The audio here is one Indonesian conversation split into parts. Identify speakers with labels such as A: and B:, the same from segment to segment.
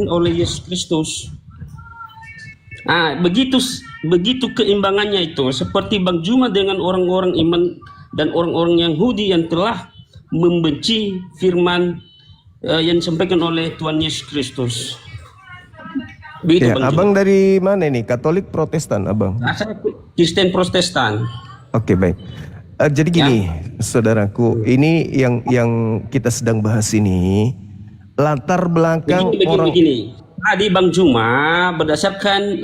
A: oleh Yesus Kristus. Begitu keimbangannya itu, seperti Bang Juma dengan orang-orang iman dan orang-orang Yahudi yang telah membenci firman yang disampaikan oleh Tuhan Yesus Kristus. Begitu,
B: ya, Abang dari mana ini? Katolik Protestan, Abang?
A: Saya Kristen Protestan.
B: Oke, baik. Jadi gini, saudaraku, ini yang kita sedang bahas ini latar belakang
A: begini. Tadi Bang Juma berdasarkan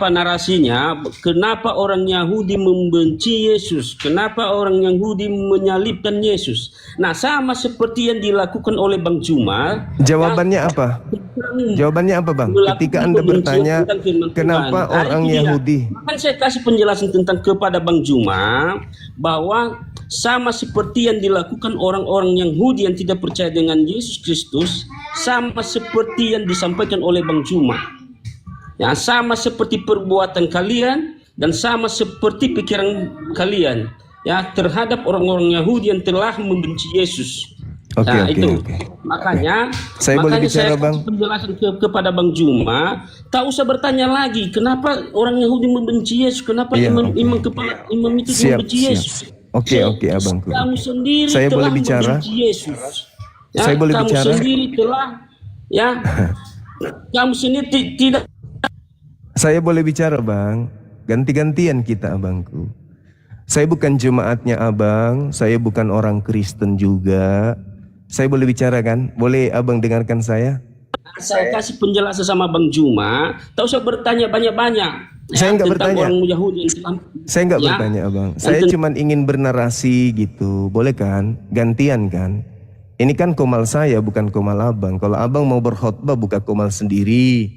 A: narasinya, kenapa orang Yahudi membenci Yesus, kenapa orang Yahudi menyalibkan Yesus. Nah, sama seperti yang dilakukan oleh Bang Juma.
B: Jawabannya apa? Jawabannya apa, Bang? Ketika Anda bertanya kenapa orang Yahudi,
A: kan saya kasih penjelasan tentang kepada Bang Juma bahwa sama seperti yang dilakukan orang-orang Yahudi yang tidak percaya dengan Yesus Kristus, sama seperti yang disampaikan oleh Bang Juma. Ya, sama seperti perbuatan kalian dan sama seperti pikiran kalian ya terhadap orang-orang Yahudi yang telah membenci Yesus. Itu. Makanya
B: saya boleh bicara, Bang?
A: Penjelasan kepada Bang Juma, tak usah bertanya lagi kenapa orang Yahudi membenci Yesus, kenapa imam itu membenci Yesus.
B: Oke, Abang.
A: Kamu sendiri
B: saya
A: telah
B: boleh bicara?
A: membenci Yesus. Ya,
B: saya boleh
A: kamu
B: bicara?
A: Sendiri telah kamu sendiri tidak.
B: Saya boleh bicara, Bang? Ganti-gantian kita, Abangku. Saya bukan jemaatnya Abang, saya bukan orang Kristen juga. Saya boleh bicara kan? Boleh Abang dengarkan saya?
A: Saya kasih penjelasan sama Bang Juma, tak usah bertanya banyak-banyak.
B: Saya nggak bertanya.
A: Orang Yahudi
B: saya nggak bertanya, Abang. Saya cuma ingin bernarasi gitu. Boleh kan? Gantian kan? Ini kan komal saya, bukan komal Abang. Kalau Abang mau berkhotbah buka komal sendiri,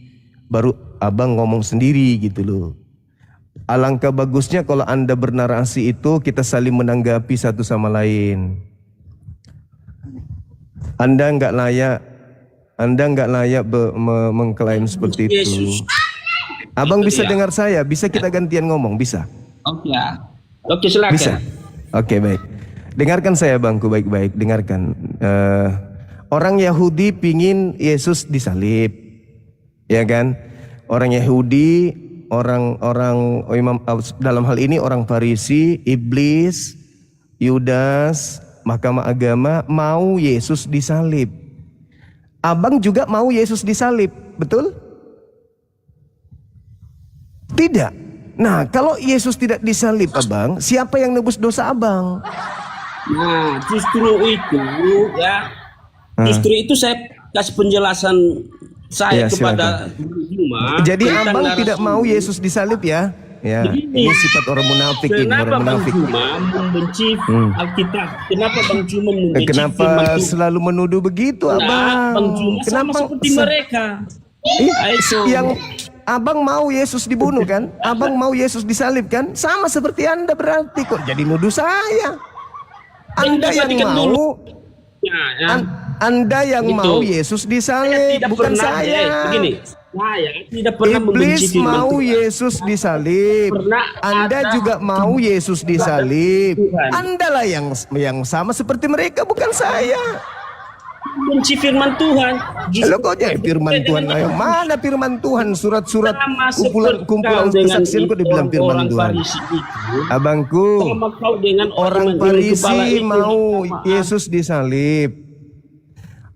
B: baru Abang ngomong sendiri gitu loh. Alangkah bagusnya kalau Anda bernarasi itu kita saling menanggapi satu sama lain. Anda nggak layak mengklaim seperti itu. Abang bisa dengar saya, bisa kita gantian ngomong, bisa?
A: Oke, silakan.
B: Bisa. Oke, baik. Dengarkan saya, Bangku, baik-baik. Dengarkan. Orang Yahudi pingin Yesus disalib, ya kan? Orang Yahudi, orang imam dalam hal ini orang Farisi, iblis, Yudas, Mahkamah Agama mau Yesus disalib. Abang juga mau Yesus disalib, betul? Tidak. Nah, kalau Yesus tidak disalib, Abang, siapa yang nebus dosa Abang?
A: Nah, justru itu saya kasih penjelasan saya kepada Juma.
B: Jadi Abang tidak mau Yesus disalib ya? Ya, ini sifat orang munafik ini, orang munafik.
A: Kenapa Bang Juma membenci Alkitab? Kenapa Bang Juma membenci
B: Kenapa selalu menuduh begitu, Abang?
A: Bang Juma sama seperti mereka.
B: Yang Abang mau Yesus dibunuh kan? Abang mau Yesus disalib kan? Sama seperti Anda berarti kok jadi nuduh saya. Anda yang mau, Anda yang mau Yesus disalib, bukan saya.
A: Begini, saya tidak pernah
B: Iblis mau Yesus disalib. Anda juga mau Yesus disalib. Anda lah yang sama seperti mereka, bukan saya.
A: Benci firman Tuhan.
B: Lalu kok jadi firman Tuhan? Mana firman Tuhan? Surat-surat kumpulan kesaksian kok dibilang firman Tuhan. Abangku, orang Farisi mau Yesus disalib.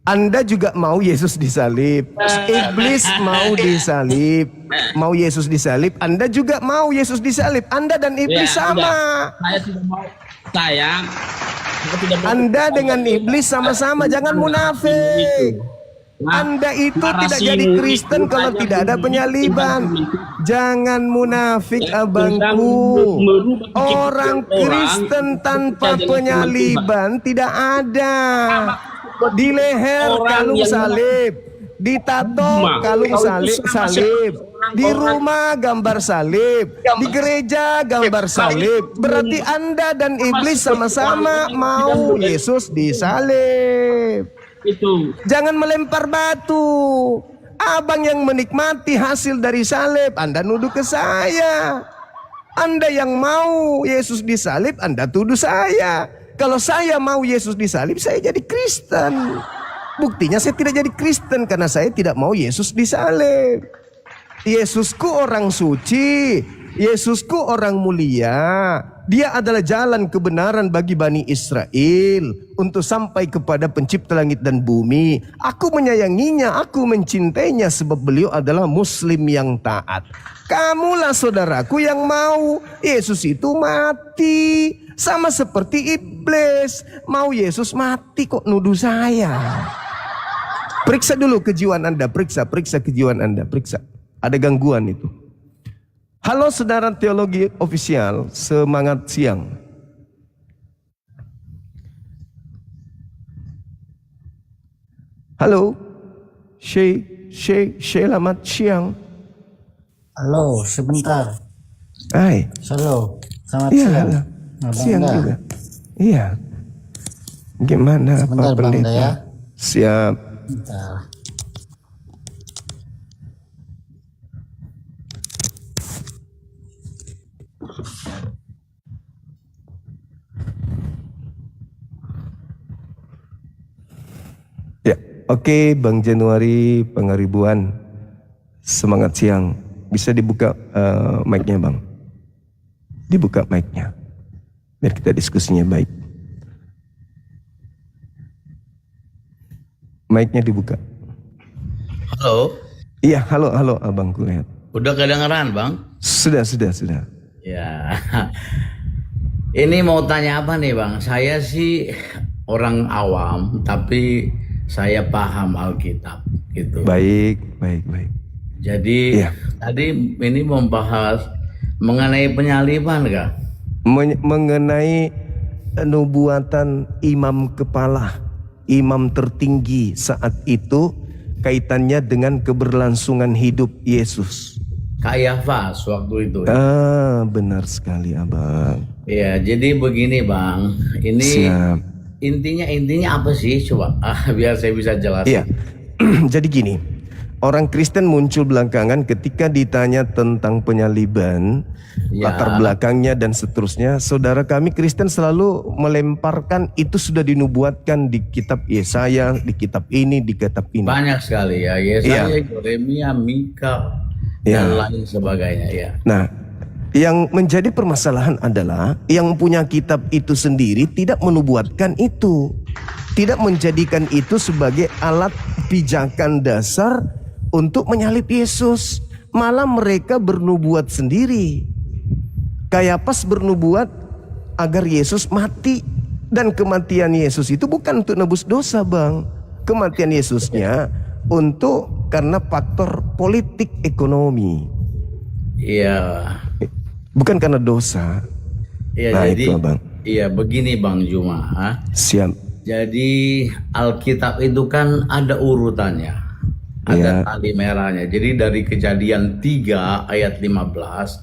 B: Anda juga mau Yesus disalib. Iblis mau disalib, mau Yesus disalib. Anda juga mau Yesus disalib. Anda dan iblis sama.
A: Saya tidak mau.
B: Anda dengan iblis sama-sama, jangan munafik. Anda itu tidak jadi Kristen kalau tidak ada penyaliban. Jangan munafik, Abangku. Orang Kristen tanpa penyaliban tidak ada. Di leher kalung salib, ditato kalung salib, di rumah gambar salib, di gereja gambar salib. Berarti Anda dan iblis sama-sama mau Yesus disalib. Jangan melempar batu. Abang yang menikmati hasil dari salib, Anda nuduh ke saya. Anda yang mau Yesus disalib, Anda tuduh saya. Kalau saya mau Yesus disalib, saya jadi Kristen. Buktinya saya tidak jadi Kristen karena saya tidak mau Yesus disalib. Yesusku orang suci, Yesusku orang mulia. Dia adalah jalan kebenaran bagi Bani Israel untuk sampai kepada pencipta langit dan bumi. Aku menyayanginya, aku mencintainya sebab beliau adalah muslim yang taat. Kamulah saudaraku yang mau Yesus itu mati. Sama seperti iblis, mau Yesus mati kok nuduh saya. Periksa dulu kejiwaan Anda, periksa kejiwaan Anda, periksa. Ada gangguan itu. Halo saudara teologi ofisial, semangat siang. Halo, selamat siang.
C: Halo, sebentar.
B: Hai.
C: Halo, selamat
B: Iya,
C: siang.
B: halo.
C: Abang
B: Siang
C: dah.
B: juga. Iya. Gimana
C: Sebentar,
B: Pak
C: Bang
B: Pendeta?
C: Daya.
B: Siap.
C: Bentar.
B: Ya, oke Bang Januari Pangaribuan. Semangat siang. Bisa dibuka mic-nya Bang. Dibuka mic-nya. Biar kita diskusinya baik. Mic-nya dibuka.
D: Halo,
B: Iya, halo Abang kulihat.
D: udah kedengeran bang?
B: Sudah.
D: Ya, ini mau tanya apa nih bang? Saya sih orang awam, tapi saya paham Alkitab gitu.
B: Baik.
D: Jadi
B: Iya.
D: tadi ini membahas mengenai penyaliban kah?
B: Mengenai nubuatan imam kepala, imam tertinggi saat itu kaitannya dengan keberlangsungan hidup Yesus.
D: Kayafas waktu itu.
B: Benar sekali Abang.
D: Ya, jadi begini bang, ini
B: Siap.
D: intinya apa sih? Coba biar saya bisa jelasin.
B: Iya. Jadi gini, orang Kristen muncul belakangan ketika ditanya tentang penyaliban,
D: Ya.
B: latar belakangnya dan seterusnya. Saudara kami Kristen selalu melemparkan itu sudah dinubuatkan di kitab Yesaya, di kitab ini, di kitab ini.
D: Banyak sekali ya, Yesaya,
B: Iya.
D: Yeremia, Mika,
B: Iya.
D: dan lain sebagainya ya.
B: Nah, yang menjadi permasalahan adalah yang punya kitab itu sendiri tidak menubuatkan itu. Tidak menjadikan itu sebagai alat pijakan dasar untuk menyalib Yesus. Malah mereka bernubuat sendiri. Kayafas bernubuat agar Yesus mati. Dan kematian Yesus itu bukan untuk nebus dosa Bang. Kematian Yesusnya untuk karena faktor politik ekonomi.
D: Iya.
B: Bukan karena dosa.
D: Iya,
B: Nah,
D: jadi
B: itu, Abang.
D: iya begini Bang Juma.
B: Siap.
D: Jadi Alkitab itu kan ada urutannya.
B: Iya.
D: Ada tali merahnya. Jadi dari Kejadian 3 ayat 15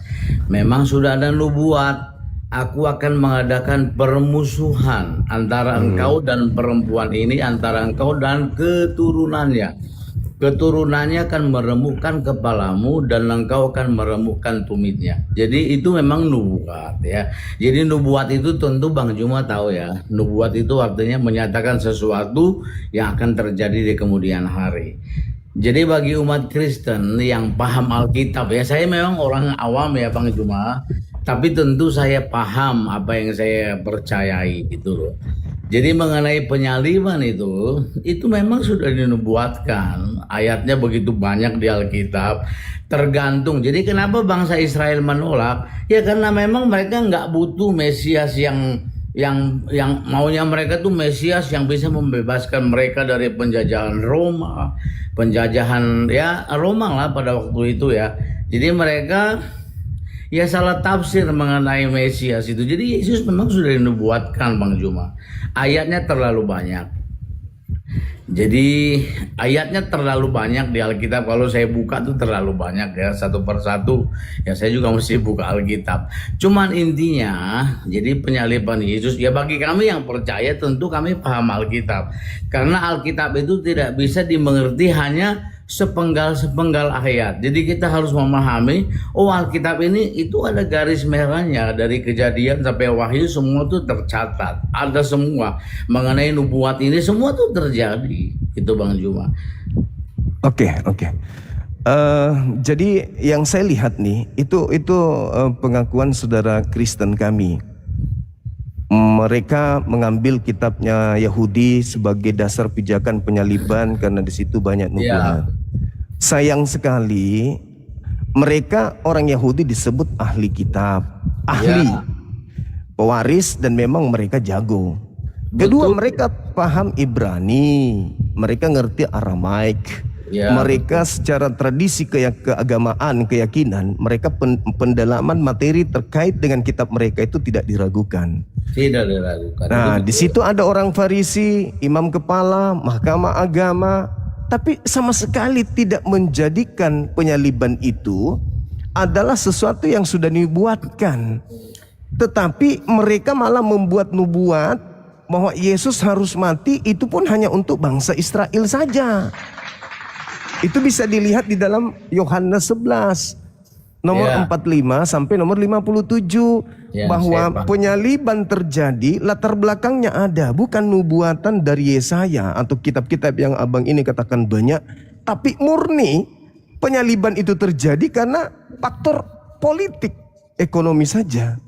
D: memang sudah ada nubuat. Aku akan mengadakan permusuhan antara engkau dan perempuan ini, antara engkau dan keturunannya. Keturunannya akan meremukkan kepalamu dan engkau akan meremukkan tumitnya. Jadi itu memang nubuat ya. Jadi nubuat itu tentu Bang Juma tahu ya. Nubuat itu artinya menyatakan sesuatu yang akan terjadi di kemudian hari. Jadi bagi umat Kristen yang paham Alkitab ya, saya memang orang awam ya Bang Juma, tapi tentu saya paham apa yang saya percayai gitu loh. Jadi mengenai penyaliban itu memang sudah dinubuatkan. Ayatnya begitu banyak di Alkitab. Tergantung. Jadi kenapa bangsa Israel menolak? Ya karena memang mereka nggak butuh Mesias yang maunya mereka tuh Mesias yang bisa membebaskan mereka dari penjajahan Roma, penjajahan ya Roma lah pada waktu itu ya. Jadi mereka ya salah tafsir mengenai Mesias itu. Jadi Yesus memang sudah dinubuatkan Bang Juma. Ayatnya terlalu banyak. Jadi ayatnya terlalu banyak di Alkitab. Kalau saya buka tuh terlalu banyak ya, satu persatu. Ya saya juga mesti buka Alkitab. Cuman intinya, jadi penyaliban Yesus ya bagi kami yang percaya tentu kami paham Alkitab. Karena Alkitab itu tidak bisa dimengerti hanya sepenggal-sepenggal ayat. Jadi kita harus memahami, oh Alkitab ini itu ada garis merahnya dari Kejadian sampai Wahyu, semua tuh tercatat. Ada semua mengenai nubuat ini, semua tuh terjadi. Itu Bang Juma.
B: Oke. Jadi yang saya lihat nih itu pengakuan saudara Kristen kami. Mereka mengambil kitabnya Yahudi sebagai dasar pijakan penyaliban karena di situ banyak nubuat. Sayang sekali mereka orang Yahudi disebut ahli kitab, ahli, pewaris, dan memang mereka jago. Kedua, mereka paham Ibrani, mereka ngerti Aramaik. Mereka secara tradisi keagamaan, keyakinan, mereka pendalaman materi terkait dengan kitab mereka itu tidak diragukan.
D: Tidak diragukan.
B: Nah, di situ ada orang Farisi, imam kepala, mahkamah agama, tapi sama sekali tidak menjadikan penyaliban itu adalah sesuatu yang sudah dibuatkan. Tetapi mereka malah membuat nubuat bahwa Yesus harus mati, itu pun hanya untuk bangsa Israel saja. Itu bisa dilihat di dalam Yohanes 11 nomor 45 sampai nomor 57 bahwa penyaliban terjadi, latar belakangnya ada, bukan nubuatan dari Yesaya atau kitab-kitab yang abang ini katakan banyak, tapi murni penyaliban itu terjadi karena faktor politik, ekonomi saja.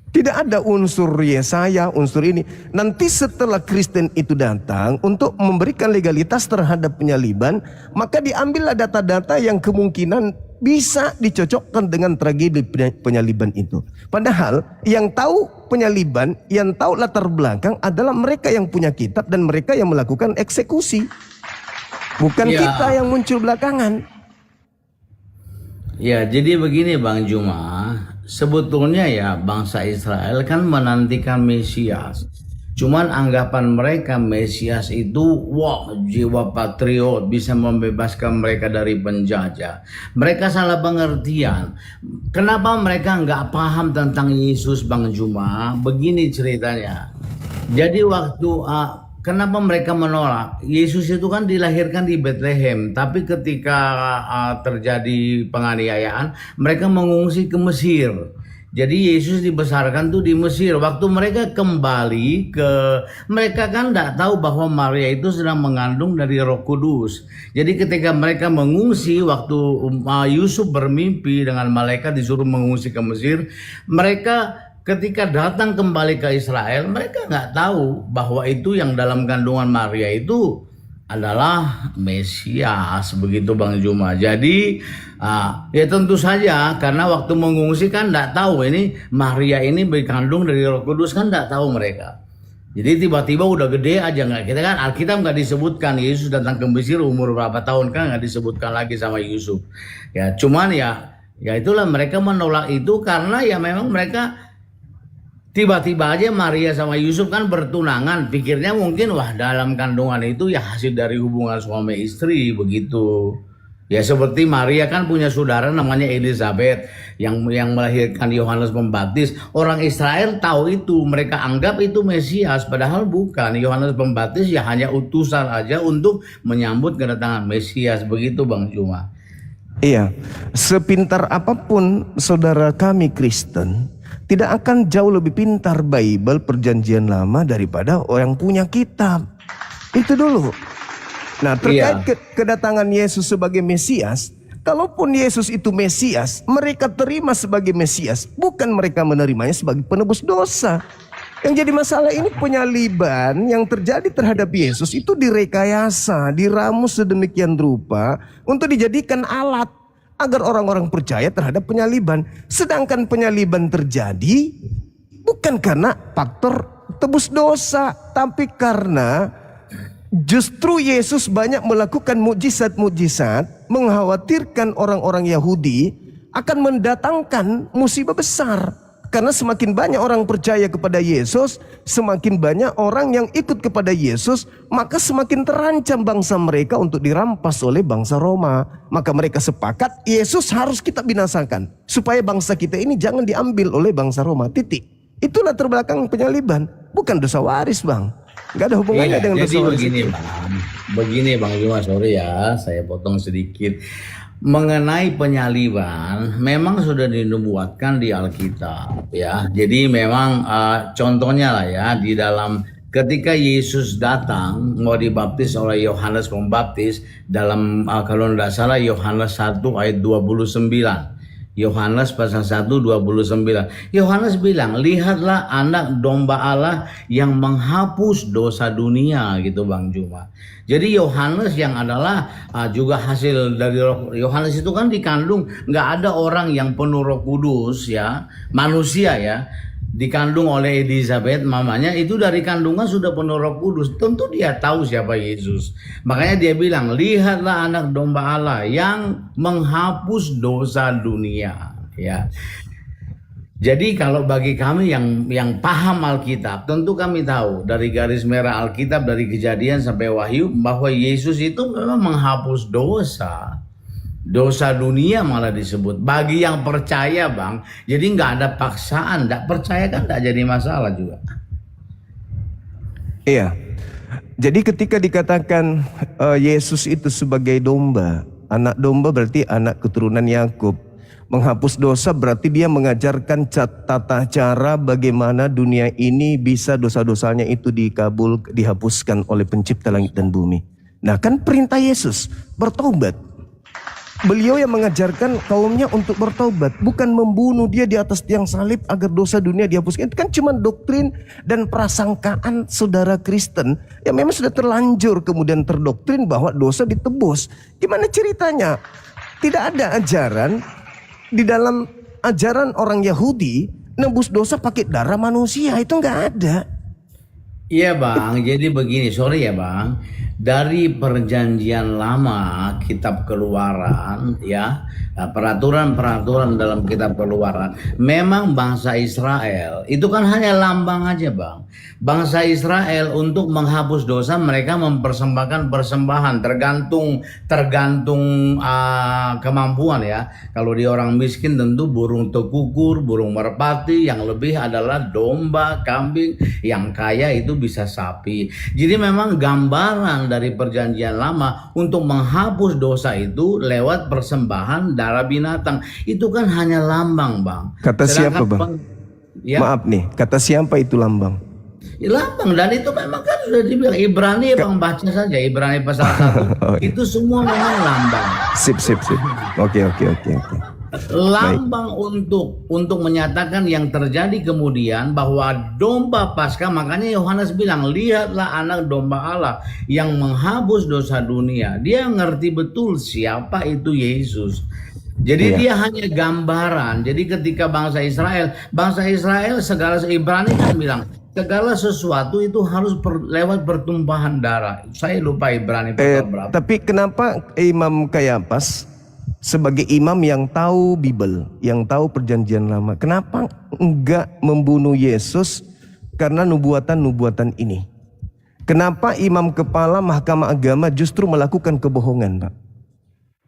B: Tidak ada unsur Yesaya, unsur ini. Nanti setelah Kristen itu datang untuk memberikan legalitas terhadap penyaliban, maka diambillah data-data yang kemungkinan bisa dicocokkan dengan tragedi penyaliban itu. Padahal yang tahu penyaliban, yang tahu latar belakang adalah mereka yang punya kitab dan mereka yang melakukan eksekusi. Bukan kita yang muncul belakangan.
D: Ya, jadi begini Bang Juma, sebetulnya ya bangsa Israel kan menantikan Mesias. Cuman anggapan mereka Mesias itu jiwa patriot, bisa membebaskan mereka dari penjajah. Mereka salah pengertian. Kenapa mereka nggak paham tentang Yesus Bang Juma? Begini ceritanya. Jadi waktu kenapa mereka menolak? Yesus itu kan dilahirkan di Bethlehem, tapi ketika terjadi penganiayaan, mereka mengungsi ke Mesir. Jadi Yesus dibesarkan tuh di Mesir. Waktu mereka kembali mereka kan tidak tahu bahwa Maria itu sedang mengandung dari Roh Kudus. Jadi ketika mereka mengungsi, waktu Yusuf bermimpi dengan malaikat disuruh mengungsi ke Mesir, mereka ketika datang kembali ke Israel, mereka nggak tahu bahwa itu yang dalam kandungan Maria itu adalah Mesias, begitu Bang Juma. Jadi ya tentu saja karena waktu mengungsi kan nggak tahu ini Maria ini berkandung dari Roh Kudus, kan nggak tahu mereka. Jadi tiba-tiba udah gede aja, nggak, kita kan Alkitab nggak disebutkan Yesus datang ke Mesir umur berapa tahun, kan nggak disebutkan lagi sama Yusuf. Ya cuman ya itulah mereka menolak itu karena ya memang mereka tiba-tiba aja Maria sama Yusuf kan bertunangan, pikirnya mungkin dalam kandungan itu ya hasil dari hubungan suami istri begitu. Ya seperti Maria kan punya saudara namanya Elizabeth yang melahirkan Yohanes Pembaptis. Orang Israel tahu itu, mereka anggap itu Mesias, padahal bukan. Yohanes Pembaptis ya hanya utusan aja untuk menyambut kedatangan Mesias, begitu Bang Juma.
B: Iya, sepintar apapun saudara kami Kristen, tidak akan jauh lebih pintar Bible Perjanjian Lama daripada orang punya kitab. Itu dulu. Nah, terkait kedatangan Yesus sebagai Mesias, kalaupun Yesus itu Mesias, mereka terima sebagai Mesias, bukan mereka menerimanya sebagai penebus dosa. Yang jadi masalah ini penyaliban yang terjadi terhadap Yesus itu direkayasa, diramus sedemikian rupa untuk dijadikan alat agar orang-orang percaya terhadap penyaliban. Sedangkan penyaliban terjadi bukan karena faktor tebus dosa, tapi karena justru Yesus banyak melakukan mukjizat-mukjizat, mengkhawatirkan orang-orang Yahudi akan mendatangkan musibah besar. Karena semakin banyak orang percaya kepada Yesus, semakin banyak orang yang ikut kepada Yesus, maka semakin terancam bangsa mereka untuk dirampas oleh bangsa Roma. Maka mereka sepakat Yesus harus kita binasakan, supaya bangsa kita ini jangan diambil oleh bangsa Roma. Titik. Itulah terbelakang penyaliban, bukan dosa waris Bang. Gak ada hubungannya dengan dosa waris.
D: Jadi begini Bang, begini Bang Juma, sorry ya, saya potong sedikit. Mengenai penyaliban, memang sudah dinubuatkan di Alkitab ya. Jadi memang contohnya lah ya, di dalam ketika Yesus datang mau dibaptis oleh Yohanes Pembaptis dalam kalau tidak salah Yohanes 1 ayat 29. Yohanes pasal 1 29. Yohanes bilang, "Lihatlah anak domba Allah yang menghapus dosa dunia," gitu Bang Juma. Jadi Yohanes yang adalah juga hasil dari Roh Yohanes itu kan dikandung, nggak ada orang yang penuh Roh Kudus ya, manusia ya, dikandung oleh Elizabeth mamanya itu dari kandungan sudah penuh Roh Kudus. Tentu dia tahu siapa Yesus. Makanya dia bilang, "Lihatlah anak domba Allah yang menghapus dosa dunia." Ya. Jadi kalau bagi kami yang paham Alkitab, tentu kami tahu dari garis merah Alkitab dari Kejadian sampai Wahyu bahwa Yesus itu memang menghapus dosa. Dosa dunia malah disebut. Bagi yang percaya Bang, jadi nggak ada paksaan. Nggak percaya kan nggak jadi masalah juga.
B: Iya. Jadi ketika dikatakan Yesus itu sebagai domba, anak domba berarti anak keturunan Yakub. Menghapus dosa berarti dia mengajarkan tata cara bagaimana dunia ini bisa dosa-dosanya itu dihapuskan oleh pencipta langit dan bumi. Nah kan perintah Yesus, bertobat. Beliau yang mengajarkan kaumnya untuk bertobat, bukan membunuh dia di atas tiang salib agar dosa dunia dihapuskan. Itu kan cuma doktrin dan prasangkaan saudara Kristen yang memang sudah terlanjur kemudian terdoktrin bahwa dosa ditebus. Gimana ceritanya? Tidak ada ajaran di dalam ajaran orang Yahudi nebus dosa pakai darah manusia, itu nggak ada.
D: Iya Bang, jadi begini, sorry ya Bang. Dari perjanjian lama kitab Keluaran ya, peraturan-peraturan dalam kitab Keluaran, memang bangsa Israel itu kan hanya lambang aja Bang. Bangsa Israel untuk menghapus dosa mereka mempersembahkan persembahan tergantung kemampuan ya. Kalau dia orang miskin tentu burung tekukur, burung merpati, yang lebih adalah domba, kambing, yang kaya itu bisa sapi. Jadi memang gambaran dari perjanjian lama untuk menghapus dosa itu lewat persembahan darah binatang. Itu kan hanya lambang Bang.
B: Kata siapa Bang?
D: Ya?
B: Maaf nih, kata siapa itu lambang?
D: Ya, lambang, dan itu memang kan sudah dibilang Ibrani Bang, baca saja Ibrani pasal 1. Itu semua memang lambang.
B: Sip. Oke.
D: Lambang untuk menyatakan yang terjadi kemudian bahwa domba Paskah. Makanya Yohanes bilang, "Lihatlah anak domba Allah yang menghapus dosa dunia." Dia ngerti betul siapa itu Yesus. Jadi dia hanya gambaran. Jadi ketika bangsa Israel segala Ibrani kan bilang segala sesuatu itu harus lewat pertumpahan darah. Saya lupa Ibrani pasal berapa.
B: Tapi kenapa Imam Kayafas sebagai imam yang tahu Bible, yang tahu perjanjian lama, kenapa enggak membunuh Yesus karena nubuatan-nubuatan ini? Kenapa imam kepala mahkamah agama justru melakukan kebohongan, Pak?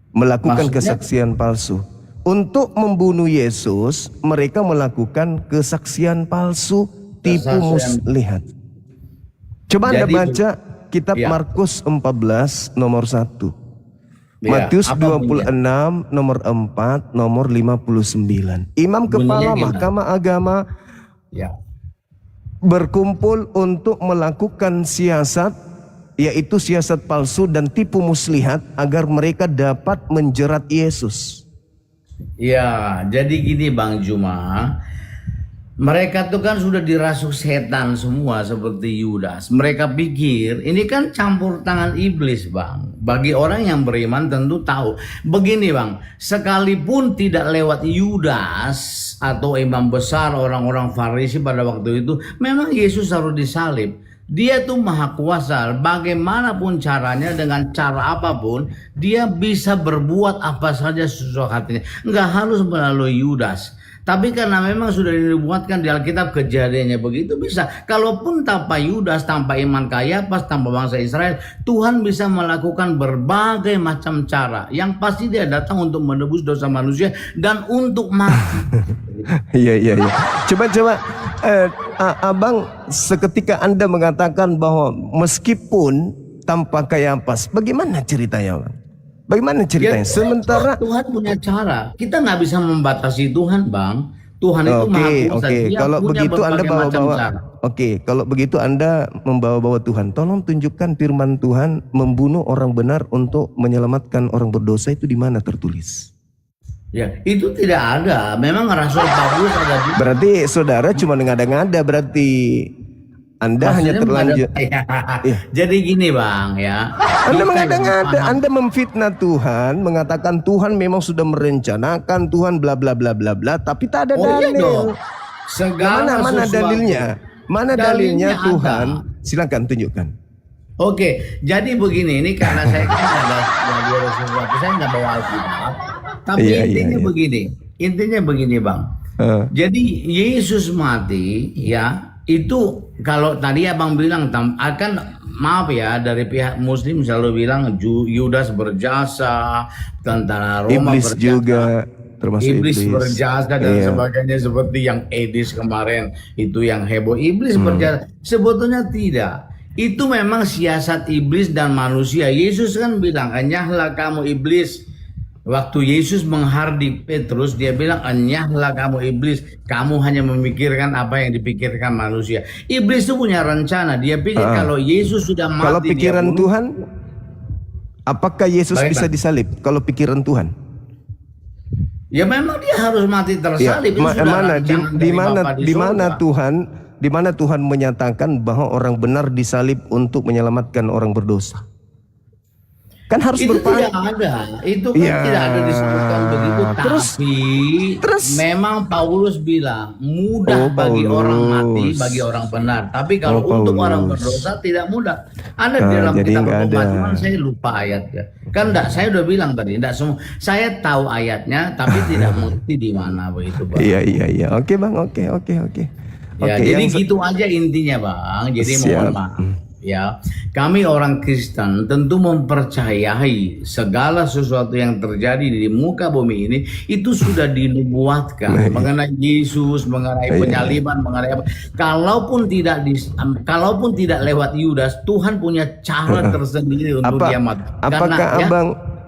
B: Melakukan kesaksian palsu. Untuk membunuh Yesus, mereka melakukan kesaksian palsu, tipu muslihat. Coba Anda baca kitab Markus 14 nomor 1. Matius 26 nomor 4, nomor 59. Imam kepala mahkamah agama berkumpul untuk melakukan siasat, yaitu siasat palsu dan tipu muslihat agar mereka dapat menjerat Yesus.
D: Ya, jadi gini Bang Juma, mereka tuh kan sudah dirasuk setan semua seperti Yudas. Mereka pikir ini kan campur tangan iblis Bang. Bagi orang yang beriman tentu tahu. Begini Bang, sekalipun tidak lewat Yudas atau imam besar orang-orang Farisi pada waktu itu, memang Yesus harus disalib. Dia tuh maha kuasa, bagaimanapun caranya, dengan cara apapun, dia bisa berbuat apa saja sesuai hatinya. Nggak harus melalui Yudas. Tapi karena memang sudah dinubuatkan di Alkitab kejadiannya begitu, bisa. Kalaupun tanpa Yudas, tanpa iman Kayafas, tanpa bangsa Israel, Tuhan bisa melakukan berbagai macam cara. Yang pasti dia datang untuk menebus dosa manusia dan untuk mati.
B: Iya. Coba. Abang, seketika Anda mengatakan bahwa meskipun tanpa Kayapas. Bagaimana ceritanya, Bang? Bagaimana ceritanya?
D: Ya,
B: Sementara
D: Tuhan punya cara. Kita nggak bisa membatasi Tuhan, Bang. Tuhan itu Maha Kuasa. Dia
B: Kalau
D: punya
B: begitu Anda
D: berbagai macam
B: bawa-bawa.
D: cara.
B: Kalau begitu Anda membawa-bawa Tuhan. Tolong tunjukkan firman Tuhan membunuh orang benar untuk menyelamatkan orang berdosa itu di mana tertulis?
D: Ya, itu tidak ada. Memang Rasul Paulus ada di
B: Berarti saudara cuma ngada-ngada berarti. Anda hanya
D: Maksudnya
B: terlanjur.
D: Jadi gini, Bang, ya.
B: Anda
D: Kita
B: mengada-ngada,
D: paham.
B: Anda memfitnah Tuhan, mengatakan Tuhan memang sudah merencanakan, Tuhan bla bla bla bla bla, tapi tak ada
D: Oh iya
B: dalil.
D: dong. Segala
B: Mana
D: sesuatu.
B: dalilnya? Mana dalilnya
D: Dalilnya
B: Tuhan?
D: ada.
B: Silakan tunjukkan.
D: Oke, jadi begini, ini karena saya kan ada sesuatu, saya nggak bawa Alkitab. Tapi
B: Iya,
D: intinya
B: iya.
D: intinya begini, Bang. Jadi Yesus mati, ya itu kalau tadi Abang bilang akan maaf ya dari pihak Muslim selalu bilang Yudas berjasa, tentara Roma
B: Iblis
D: berjasa.
B: juga termasuk
D: Iblis berjasa dan
B: Iya.
D: sebagainya seperti yang Edis kemarin itu yang heboh. Iblis berjasa, sebetulnya tidak. Itu memang siasat iblis dan manusia. Yesus kan bilang, "Enyahlah kamu iblis." Waktu Yesus menghardik Petrus, dia bilang, "Enyahlah kamu iblis, kamu hanya memikirkan apa yang dipikirkan manusia." Iblis itu punya rencana. Dia pikir kalau Yesus sudah mati,
B: Kalau
D: dia
B: pikiran
D: bunuh.
B: Tuhan, apakah Yesus
D: Baik,
B: bisa
D: Bang.
B: disalib? Kalau pikiran Tuhan,
D: Ya memang dia harus mati
B: ya,
D: tersalib. Itu sudah
B: mana
D: rancangan dari Bapa di sorga.
B: di mana Tuhan menyatakan bahwa orang benar disalib untuk menyelamatkan orang berdosa? Kan harus
D: Itu
B: berpaling.
D: tidak ada, itu kan
B: Ya,
D: tidak ada disebutkan begitu.
B: terus
D: Memang Paulus bilang mudah bagi
B: Paulus.
D: orang mati, bagi orang benar. Tapi kalau untuk
B: Paulus.
D: orang berdosa tidak mudah. Ada di dalam
B: jadi
D: kitab
B: nggak
D: Roma,
B: ada.
D: cuman saya lupa ayatnya. Kan enggak, saya udah bilang tadi, enggak semua. Saya tahu ayatnya, tapi tidak mengerti di mana begitu, Bang.
B: Iya. Oke Bang, oke.
D: Ya,
B: Oke,
D: jadi
B: yang
D: gitu aja intinya, Bang. Jadi
B: Siap.
D: mohon maaf. Ya, kami orang Kristen tentu mempercayai segala sesuatu yang terjadi di muka bumi ini itu sudah dinubuatkan mengenai Yesus, mengenai penyaliban, mengenai apa. Kalaupun tidak lewat Yudas, Tuhan punya cara tersendiri untuk dia mati.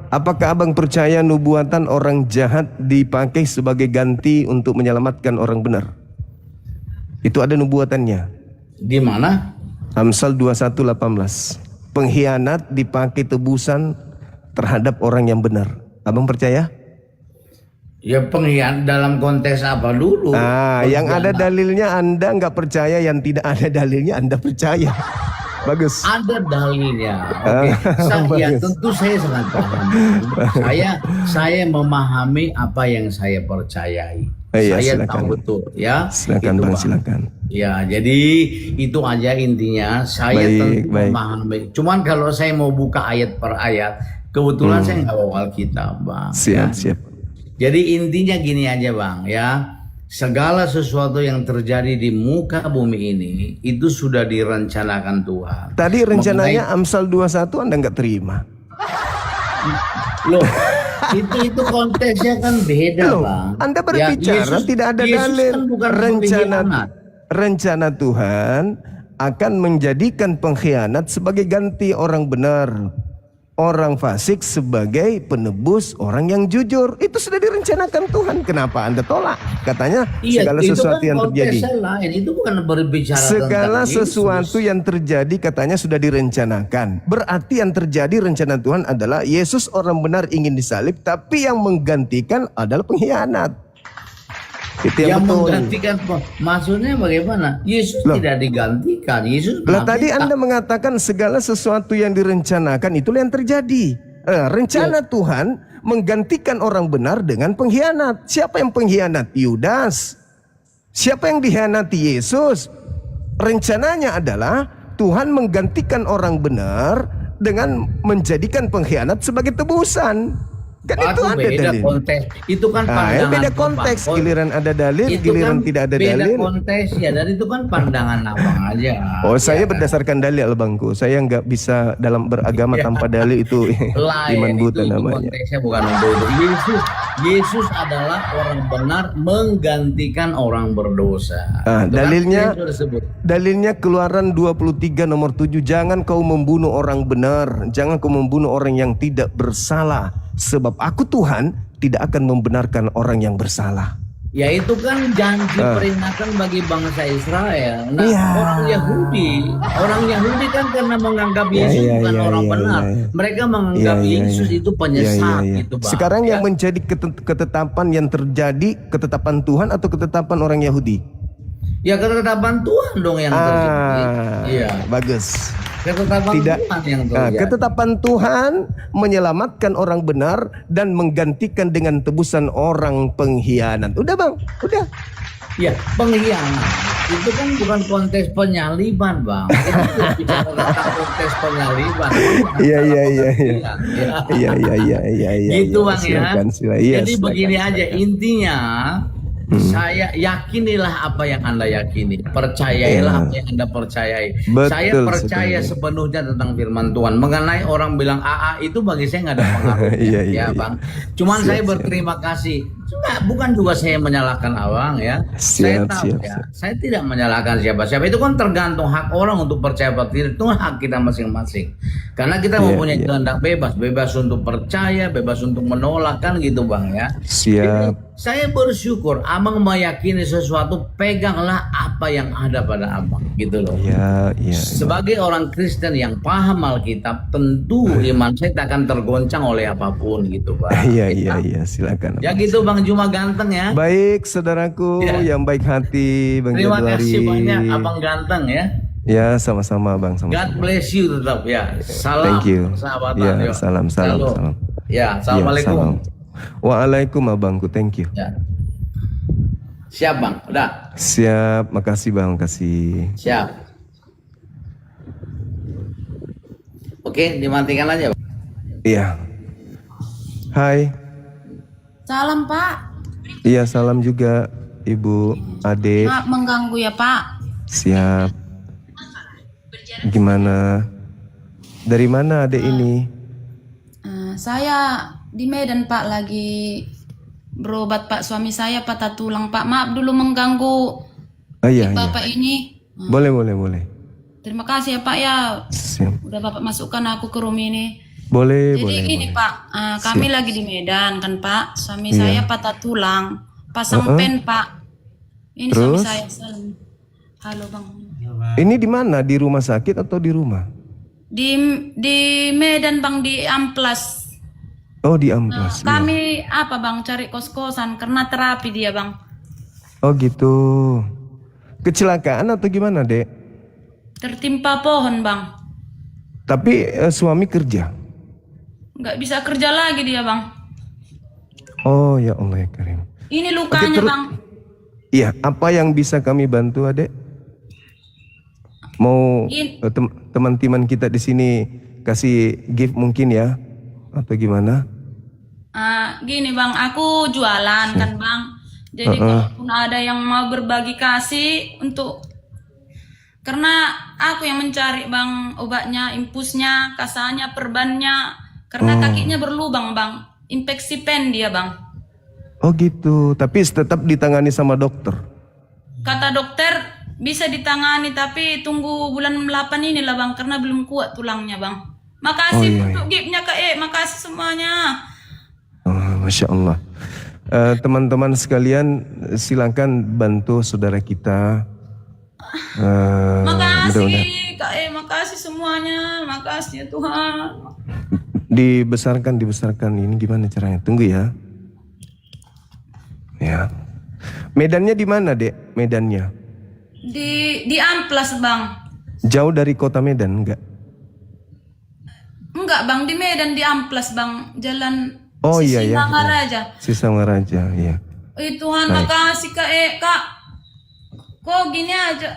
B: Apakah abang percaya nubuatan orang jahat dipakai sebagai ganti untuk menyelamatkan orang benar? Itu ada nubuatannya.
D: Di mana?
B: Amsal 21:18. Pengkhianat dipakai tebusan terhadap orang yang benar. Abang percaya?
D: Ya pengkhianat dalam konteks apa dulu?
B: Yang ada dalilnya Anda nggak percaya, yang tidak ada dalilnya Anda percaya. Bagus.
D: Ada dalilnya. Oke. Tentu saya sangat paham. Saya memahami apa yang saya percayai.
B: Iya,
D: Saya
B: silakan.
D: tahu betul, ya.
B: Silakan
D: Itu,
B: Bang,
D: Bang.
B: silakan.
D: Ya, jadi itu aja intinya. Saya tentu memahami. Cuman kalau saya mau buka ayat per ayat, kebetulan saya nggak bawa Alkitab, Bang.
B: Siap.
D: Jadi intinya gini aja, Bang, ya. Segala sesuatu yang terjadi di muka bumi ini itu sudah direncanakan Tuhan.
B: Tadi rencananya Amsal 21 Anda nggak terima.
D: Loh, itu konteksnya kan beda,
B: Loh,
D: Bang.
B: Anda berbicara
D: Yesus-
B: tidak ada
D: Yesus
B: dalil.
D: kan bukan pengkhianat.
B: Rencana Tuhan akan menjadikan pengkhianat sebagai ganti orang benar, orang fasik sebagai penebus orang yang jujur. Itu sudah direncanakan Tuhan. Kenapa Anda tolak? Katanya segala
D: itu
B: sesuatu
D: kan
B: yang terjadi.
D: konteksnya lain. Itu bukan berbicara
B: Segala
D: tentang
B: sesuatu
D: Yesus.
B: yang terjadi katanya sudah direncanakan. Berarti yang terjadi rencana Tuhan adalah Yesus orang benar ingin disalib, tapi yang menggantikan adalah pengkhianat. Itu yang betul.
D: Menggantikan, maksudnya bagaimana? Yesus tidak digantikan. Yesus
B: Lah
D: mati
B: tadi Anda mengatakan segala sesuatu yang direncanakan itulah yang terjadi. Rencana Tuhan menggantikan orang benar dengan pengkhianat. Siapa yang pengkhianat? Yudas. Siapa yang dikhianati? Yesus. Rencananya adalah Tuhan menggantikan orang benar dengan menjadikan pengkhianat sebagai tebusan. Kan itu ada
D: beda
B: dalil.
D: konteks. Itu kan pandangan
B: Beda
D: Abang.
B: konteks. Giliran ada dalil,
D: Itu
B: giliran
D: kan
B: tidak ada
D: beda
B: dalil.
D: konteks ya, dan itu kan pandangan Abang aja.
B: Saya
D: Ya kan?
B: berdasarkan dalil Bangku. Saya nggak bisa dalam beragama tanpa dalil itu iman
D: Lain
B: buta
D: itu
B: namanya.
D: konteksnya bukan untuk itu. Yesus adalah orang benar menggantikan orang berdosa. Itu kan
B: Dalilnya
D: itu disebut.
B: dalilnya Keluaran 23 nomor 7, jangan kau membunuh orang benar, jangan kau membunuh orang yang tidak bersalah, sebab aku Tuhan tidak akan membenarkan orang yang bersalah.
D: Ya itu kan janji peringatan bagi bangsa Israel. Nah,
B: Iya.
D: orang Yahudi kan karena menganggap Yesus
B: iya,
D: bukan
B: iya,
D: orang
B: iya,
D: benar.
B: iya.
D: Mereka menganggap
B: Iya, iya,
D: Yesus
B: iya.
D: itu penyesat
B: Iya.
D: gitu, Bang.
B: Sekarang
D: Ya.
B: yang menjadi ketetapan yang terjadi, ketetapan Tuhan atau ketetapan orang Yahudi?
D: Ya ketetapan Tuhan dong yang terjadi. Iya.
B: Bagus.
D: Ketetapan
B: Tidak.
D: Tuhan yang terjadi.
B: Ketetapan Tuhan menyelamatkan orang benar dan menggantikan dengan tebusan orang pengkhianat. Udah bang, udah.
D: Ya, pengkhianat itu kan bukan konteks penyaliban, Bang. Kita tidak bicara tentang konteks penyaliban.
B: Iya.
D: Ya.
B: Iya.
D: Gitu, Bang,
B: Silakan,
D: ya.
B: Iya,
D: Jadi
B: silakan,
D: begini aja
B: silakan.
D: intinya. Saya yakinilah apa yang Anda yakini, percayailah apa yang Anda percayai.
B: Betul
D: Saya percaya
B: sekali.
D: sepenuhnya tentang firman Tuhan. Mengenai orang bilang AA itu bagi saya nggak ada pengaruhnya,
B: Iya,
D: ya Bang. Cuman saya berterima kasih. Bukan juga saya menyalahkan Abang ya. Saya tahu
B: Siap.
D: ya. Saya tidak menyalahkan siapa-siapa. Itu kan tergantung hak orang untuk percaya atau tidak. Itu hak kita masing-masing. Karena kita mempunyai kehendak bebas untuk percaya, bebas untuk menolak kan gitu Bang ya.
B: Siap.
D: Jadi, saya bersyukur Abang meyakini sesuatu, peganglah apa yang ada pada Abang gitu loh.
B: Iya.
D: Sebagai orang Kristen yang paham Alkitab, tentu iman saya tak akan tergoncang oleh apapun gitu Bang.
B: Iya. Silakan.
D: Ya gitu Bang Juma ganteng ya.
B: Baik, saudaraku
D: Ya.
B: yang baik hati, Bang
D: Terima
B: Januari.
D: kasih banyak Abang ganteng ya.
B: Ya, sama-sama Bang.
D: God
B: Sama-sama.
D: bless you tetap ya. Salam
B: Thank you.
D: sahabatan.
B: Ya,
D: yuk.
B: salam.
D: Ya, assalamualaikum.
B: Ya, salam. Waalaikum abangku, thank you.
D: Ya. Siap Bang, udah.
B: Siap, makasih Bang, makasih.
D: Siap. Oke, dimatikan aja. Bang.
B: Iya. Hai.
E: Salam Pak.
B: Iya, salam juga Ibu, Ade.
E: Maaf mengganggu ya Pak.
B: Siap. Gimana? Dari mana Ade ini?
E: Saya di Medan Pak, lagi berobat Pak. Suami saya patah tulang Pak. Maaf dulu mengganggu
B: Iya.
E: Bapak ini.
B: Boleh.
E: Terima kasih ya Pak ya.
B: Siap.
E: Udah Bapak masukkan aku ke room ini.
B: Boleh.
E: Jadi gini Pak, kami lagi di Medan kan Pak. Suami saya patah tulang, pasang pen Pak. Ini
B: Terus?
E: suami saya. Salam. Halo Bang.
B: Ini di mana? Di rumah sakit atau di rumah?
E: Di Medan Bang, di Amplas.
B: Oh, di Amplas. Iya.
E: Kami apa Bang, cari kos-kosan karena terapi dia Bang.
B: Oh, gitu. Kecelakaan atau gimana, Dek?
E: Tertimpa pohon Bang.
B: Tapi suami kerja.
E: Nggak bisa kerja lagi dia Bang.
B: Oh, ya Allah ya Karim.
E: Ini lukanya Bang.
B: Iya, apa yang bisa kami bantu, Adek? Mau teman-teman kita di sini kasih gift mungkin ya? Atau gimana?
E: Gini Bang, aku jualan kan Bang. Jadi kalaupun ada yang mau berbagi kasih untuk, karena aku yang mencari Bang obatnya, infusnya, kasanya, perbannya, karena kakinya berlubang Bang, infeksi pen dia Bang.
B: Oh gitu, tapi tetap ditangani sama dokter.
E: Kata dokter bisa ditangani tapi tunggu bulan 8 ini lah Bang, karena belum kuat tulangnya Bang. Makasih untuk giftnya Kak makasih semuanya.
B: Oh, Masya Allah. Teman-teman sekalian silakan bantu saudara kita.
E: Makasih Kak makasih semuanya, makasih ya Tuhan.
B: Dibesarkan ini gimana caranya? Tunggu ya. Ya. Medannya di mana, Dek? Medannya?
E: Di Amplas Bang.
B: Jauh dari kota Medan enggak?
E: Enggak Bang, di Medan, di Amplas Bang, jalan
B: Iya.
E: Mangaraja.
B: Mangaraja, iya.
E: Tuhan makasih Kak. Kok gini aja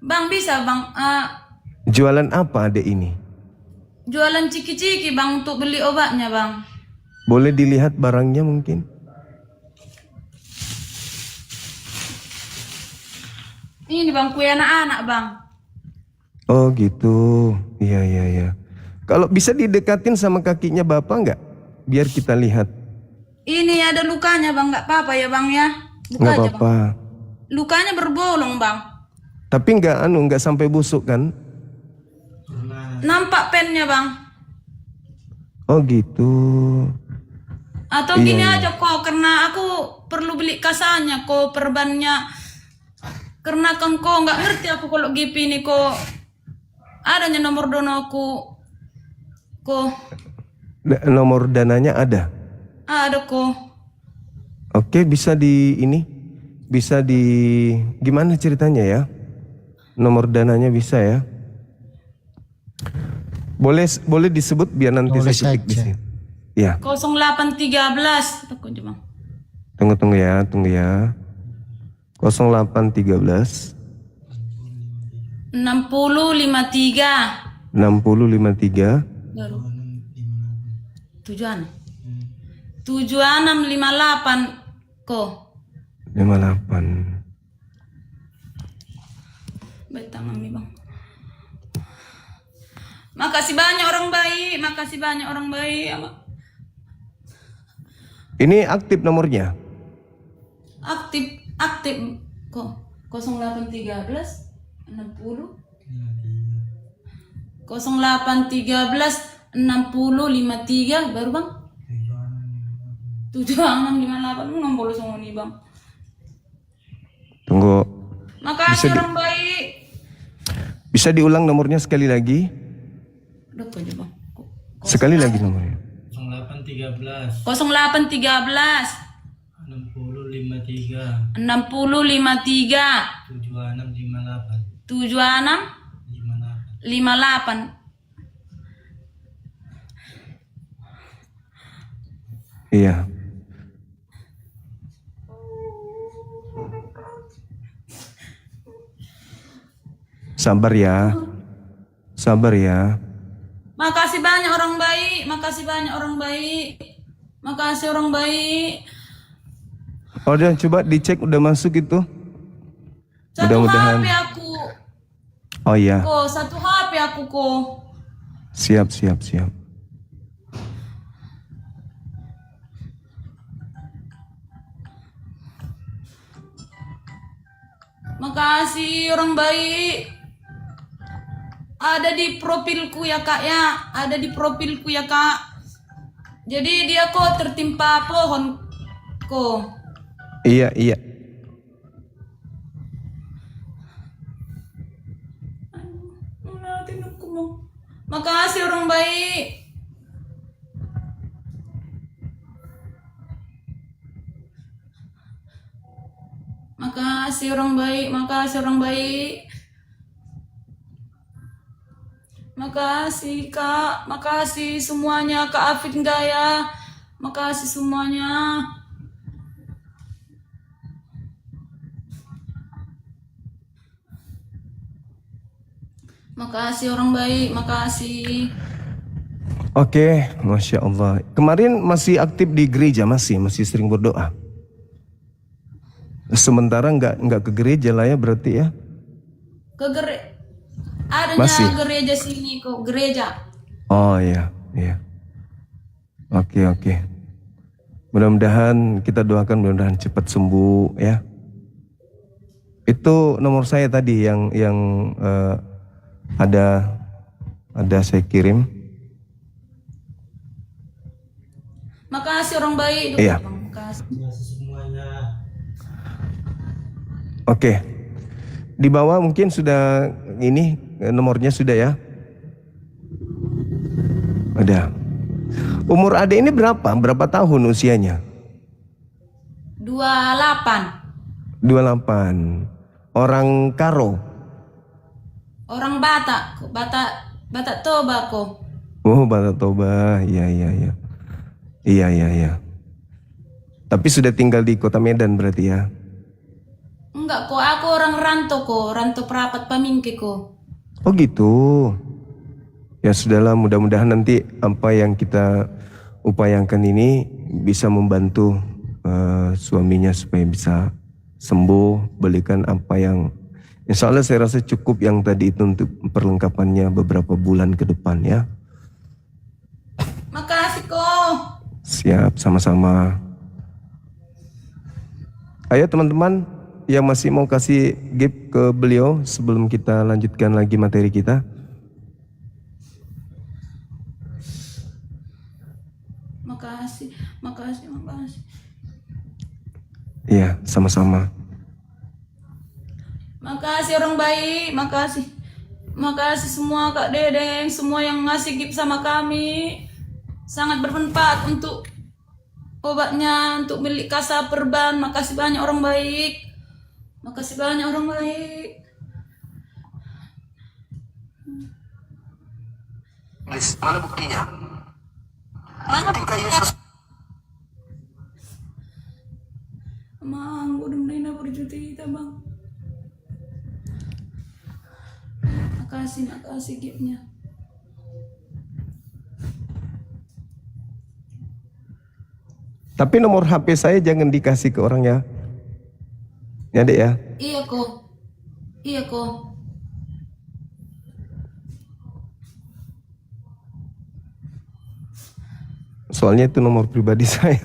E: Bang, bisa Bang
B: Jualan apa Dek ini?
E: jualan ciki-ciki Bang untuk beli obatnya Bang.
B: Boleh dilihat barangnya mungkin?
E: Ini Bang, kue anak-anak Bang.
B: Oh gitu. Iya. Kalau bisa didekatin sama kakinya Bapak enggak? Biar kita lihat.
E: Ini ada lukanya bang, nggak apa-apa ya bang ya. Buka
B: Nggak
E: aja bang.
B: apa-apa.
E: Lukanya berbolong bang.
B: Tapi nggak sampai busuk kan?
E: Nampak pennya bang.
B: Oh gitu.
E: Atau
B: Iya,
E: gini
B: iya.
E: aja kok, karena aku perlu beli kasanya kok perbannya. Karena kan kok nggak ngerti aku kalau GP ini kok adanya nomor donoku. Kok
B: Nomor dananya ada.
E: ada kok.
B: Oke, bisa gimana ceritanya ya? Nomor dananya bisa ya? Boleh disebut biar nanti
C: Boleh
B: saya ketik di
C: saja.
B: sini. Ya,
E: 0813. Takut aja bang.
B: tunggu ya. 0813
E: 6053.
B: 6053
E: Baru. 7658 kok.
B: 58.
E: Baik tangan nih bang. Makasih banyak orang baik, makasih banyak orang baik.
B: Ini aktif nomornya.
E: Aktif kok. 0813 60 0813 6053 baru bang. 7658 ngompol semua nih bang.
B: Tunggu.
E: Makasih orang baik.
B: Bisa diulang nomornya sekali lagi?
E: Udah kok aja bang.
B: Sekali lagi nomornya.
C: 0813
E: 0813
C: 6053
E: 6053
C: 7658
E: 7658.
B: Iya. Sabar ya. Sabar ya.
E: Makasih banyak orang baik, makasih banyak orang baik. Makasih orang baik.
B: Oh, udah coba dicek udah masuk itu.
E: Satu
B: Mudah-mudahan.
E: HP aku.
B: Oh iya.
E: Kok satu HP aku kok.
B: Siap.
E: Makasih orang baik. Ada di profilku ya kak ya. Ada di profilku ya kak. Jadi dia kok tertimpa pohon kok.
B: Iya.
E: Makasih orang baik. Makasih orang baik, makasih orang baik. Makasih kak, makasih semuanya Kak Afid Gaya. Makasih semuanya. Makasih orang baik, makasih.
B: Oke, Masya Allah. Kemarin masih aktif di gereja, masih sering berdoa. Sementara nggak ke gereja lah ya berarti ya?
E: Adanya
B: Masih?
E: gereja sini kok, gereja.
B: Oh iya. Oke. Mudah-mudahan kita doakan mudah-mudahan cepat sembuh ya. Itu nomor saya tadi yang ada saya kirim.
E: Makasih orang baik.
B: Iya.
E: Makasih.
B: Oke. Di bawah mungkin sudah ini nomornya sudah ya. Ada. Umur adik ini berapa? Berapa tahun usianya?
E: 28.
B: 28. Orang Karo.
E: Orang Batak Toba kok.
B: Oh, Batak Toba. Iya. Iya. Tapi sudah tinggal di Kota Medan berarti ya.
E: Enggak kok, aku orang rantau perapat Pamingke kok.
B: Oh gitu. Ya sudahlah, mudah-mudahan nanti apa yang kita upayakan ini bisa membantu suaminya supaya bisa sembuh, belikan apa yang insya Allah saya rasa cukup yang tadi itu untuk perlengkapannya beberapa bulan ke depan ya.
E: Makasih kok.
B: Siap, sama-sama. Ayo teman-teman yang masih mau kasih gift ke beliau sebelum kita lanjutkan lagi materi kita.
E: Makasih.
B: Iya, sama-sama.
E: Makasih orang baik, makasih. Makasih semua Kak Dedeng, semua yang ngasih gift sama kami. Sangat bermanfaat untuk obatnya, untuk milik Kasa Perban. Makasih banyak orang baik. Makasih banyak orang baik.
B: Mana buktinya?
E: Mana
B: Ketika Yesus
E: Mang, gue udah menina berjuta bang. Makasih giftnya.
B: Tapi nomor HP saya jangan dikasih ke orang ya. Ya Dek ya.
E: Iya kok.
B: Soalnya itu nomor pribadi saya.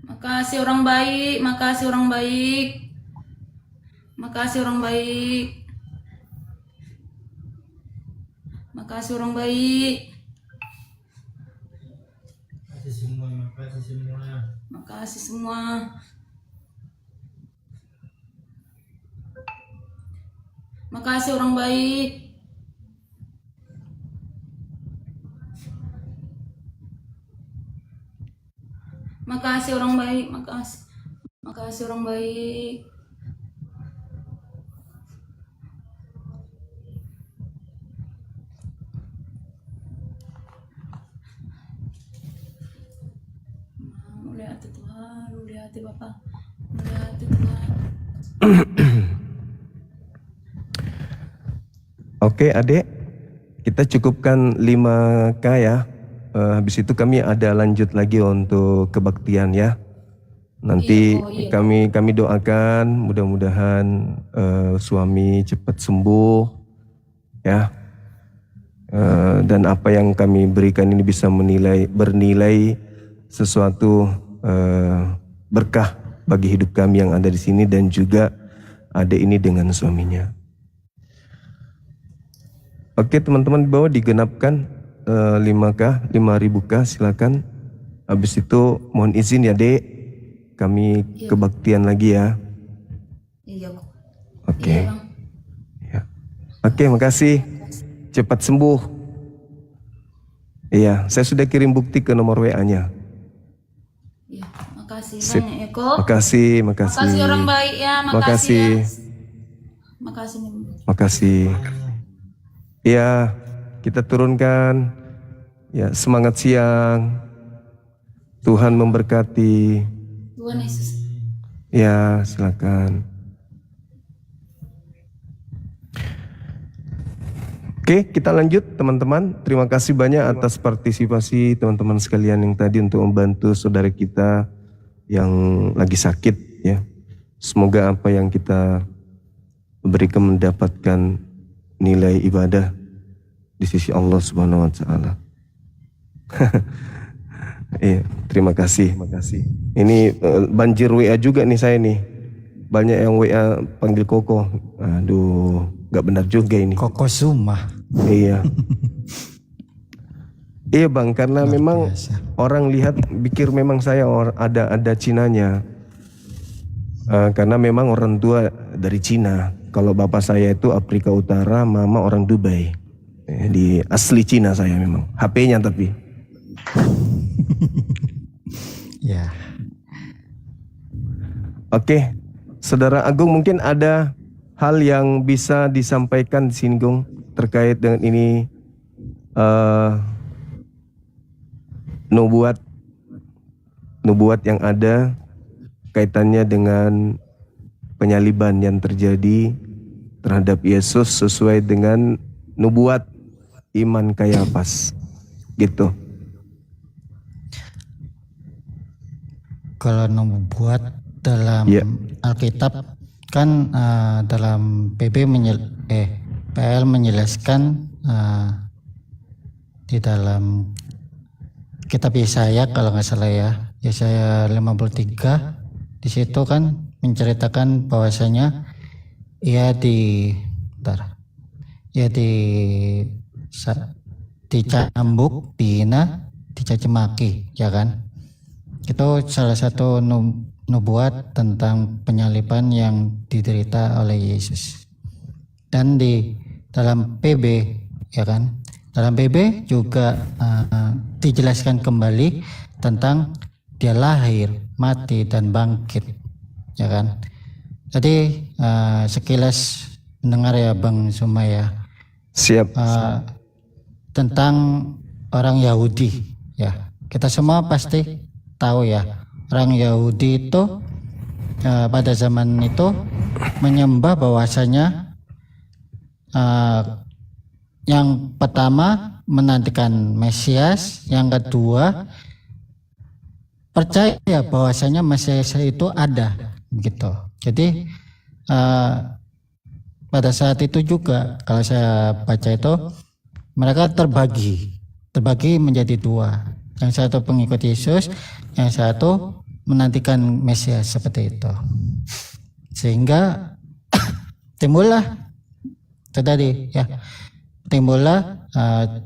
E: Makasih orang baik. Makasih orang baik. Makasih semua.
C: Makasih semua.
E: Makasih orang baik. Makasih orang baik. Makasih orang baik. Mulia hati Tuhan, mulia hati Bapak, mulia hati Tuhan.
B: Oke Adek, kita cukupkan 5K ya. Habis itu kami ada lanjut lagi untuk kebaktian ya. Nanti
E: Iya.
B: kami doakan mudah-mudahan suami cepat sembuh ya. Dan apa yang kami berikan ini bisa bernilai sesuatu berkah bagi hidup kami yang ada di sini dan juga adek ini dengan suaminya. Oke teman-teman, di bawah digenapkan 5K, 5.000K silakan. Habis itu mohon izin ya Dek, kami kebaktian lagi ya.
E: Iya kok.
B: Oke.
E: Iya, Bang.
B: Ya. Oke, makasih. Cepat sembuh. Iya, saya sudah kirim bukti ke nomor WA-nya.
E: Iya, makasih
B: Sip.
E: banyak ya kok.
B: Makasih.
E: Makasih orang baik ya, makasih. Ya. Makasih nih.
B: Makasih. Iya, kita turunkan. Ya, semangat siang. Tuhan memberkati.
E: Tuhan Yesus.
B: Ya, silakan. Oke, kita lanjut teman-teman. Terima kasih banyak atas partisipasi teman-teman sekalian yang tadi untuk membantu saudara kita yang lagi sakit ya. Semoga apa yang kita berikan mendapatkan nilai ibadah di sisi Allah Subhanahu wa taala. Iya, terima kasih. Ini banjir WA juga nih saya nih. Banyak yang WA panggil Koko. Aduh, gak benar juga ini.
F: Koko Suma.
B: Iya. Iya Bang, karena memang orang lihat pikir memang saya ada Cinanya. Karena memang orang tua dari Cina. Kalau bapak saya itu Afrika Utara, mama orang Dubai. Di asli Cina saya memang. HP-nya tapi.
F: Ya.
B: Oke, Saudara Agung mungkin ada hal yang bisa disampaikan di sini Gung terkait dengan ini nubuat yang ada kaitannya dengan penyaliban yang terjadi terhadap Yesus sesuai dengan nubuat iman Kayafas gitu.
F: Kalau nubuat dalam Alkitab kan dalam PL menjelaskan di dalam kitab Yesaya kalau nggak salah ya, Yesaya 53, di situ kan menceritakan bahwasanya ia dicambuk, dihina, dicaci maki, ya kan? Itu salah satu nubuat tentang penyaliban yang diderita oleh Yesus. Dan di dalam PB, ya kan? Dalam PB juga dijelaskan kembali tentang dia lahir, mati, dan bangkit, ya kan? Jadi sekilas mendengar ya Bang Sumaya,
B: Siap.
F: tentang orang Yahudi, ya kita semua pasti tahu ya, orang Yahudi itu pada zaman itu menyembah bahwasanya yang pertama menantikan Mesias, yang kedua percaya bahwasanya Mesias itu ada, gitu. Jadi pada saat itu juga kalau saya baca itu mereka terbagi menjadi dua. Yang satu pengikut Yesus, yang satu menantikan Mesias, seperti itu. Sehingga timbullah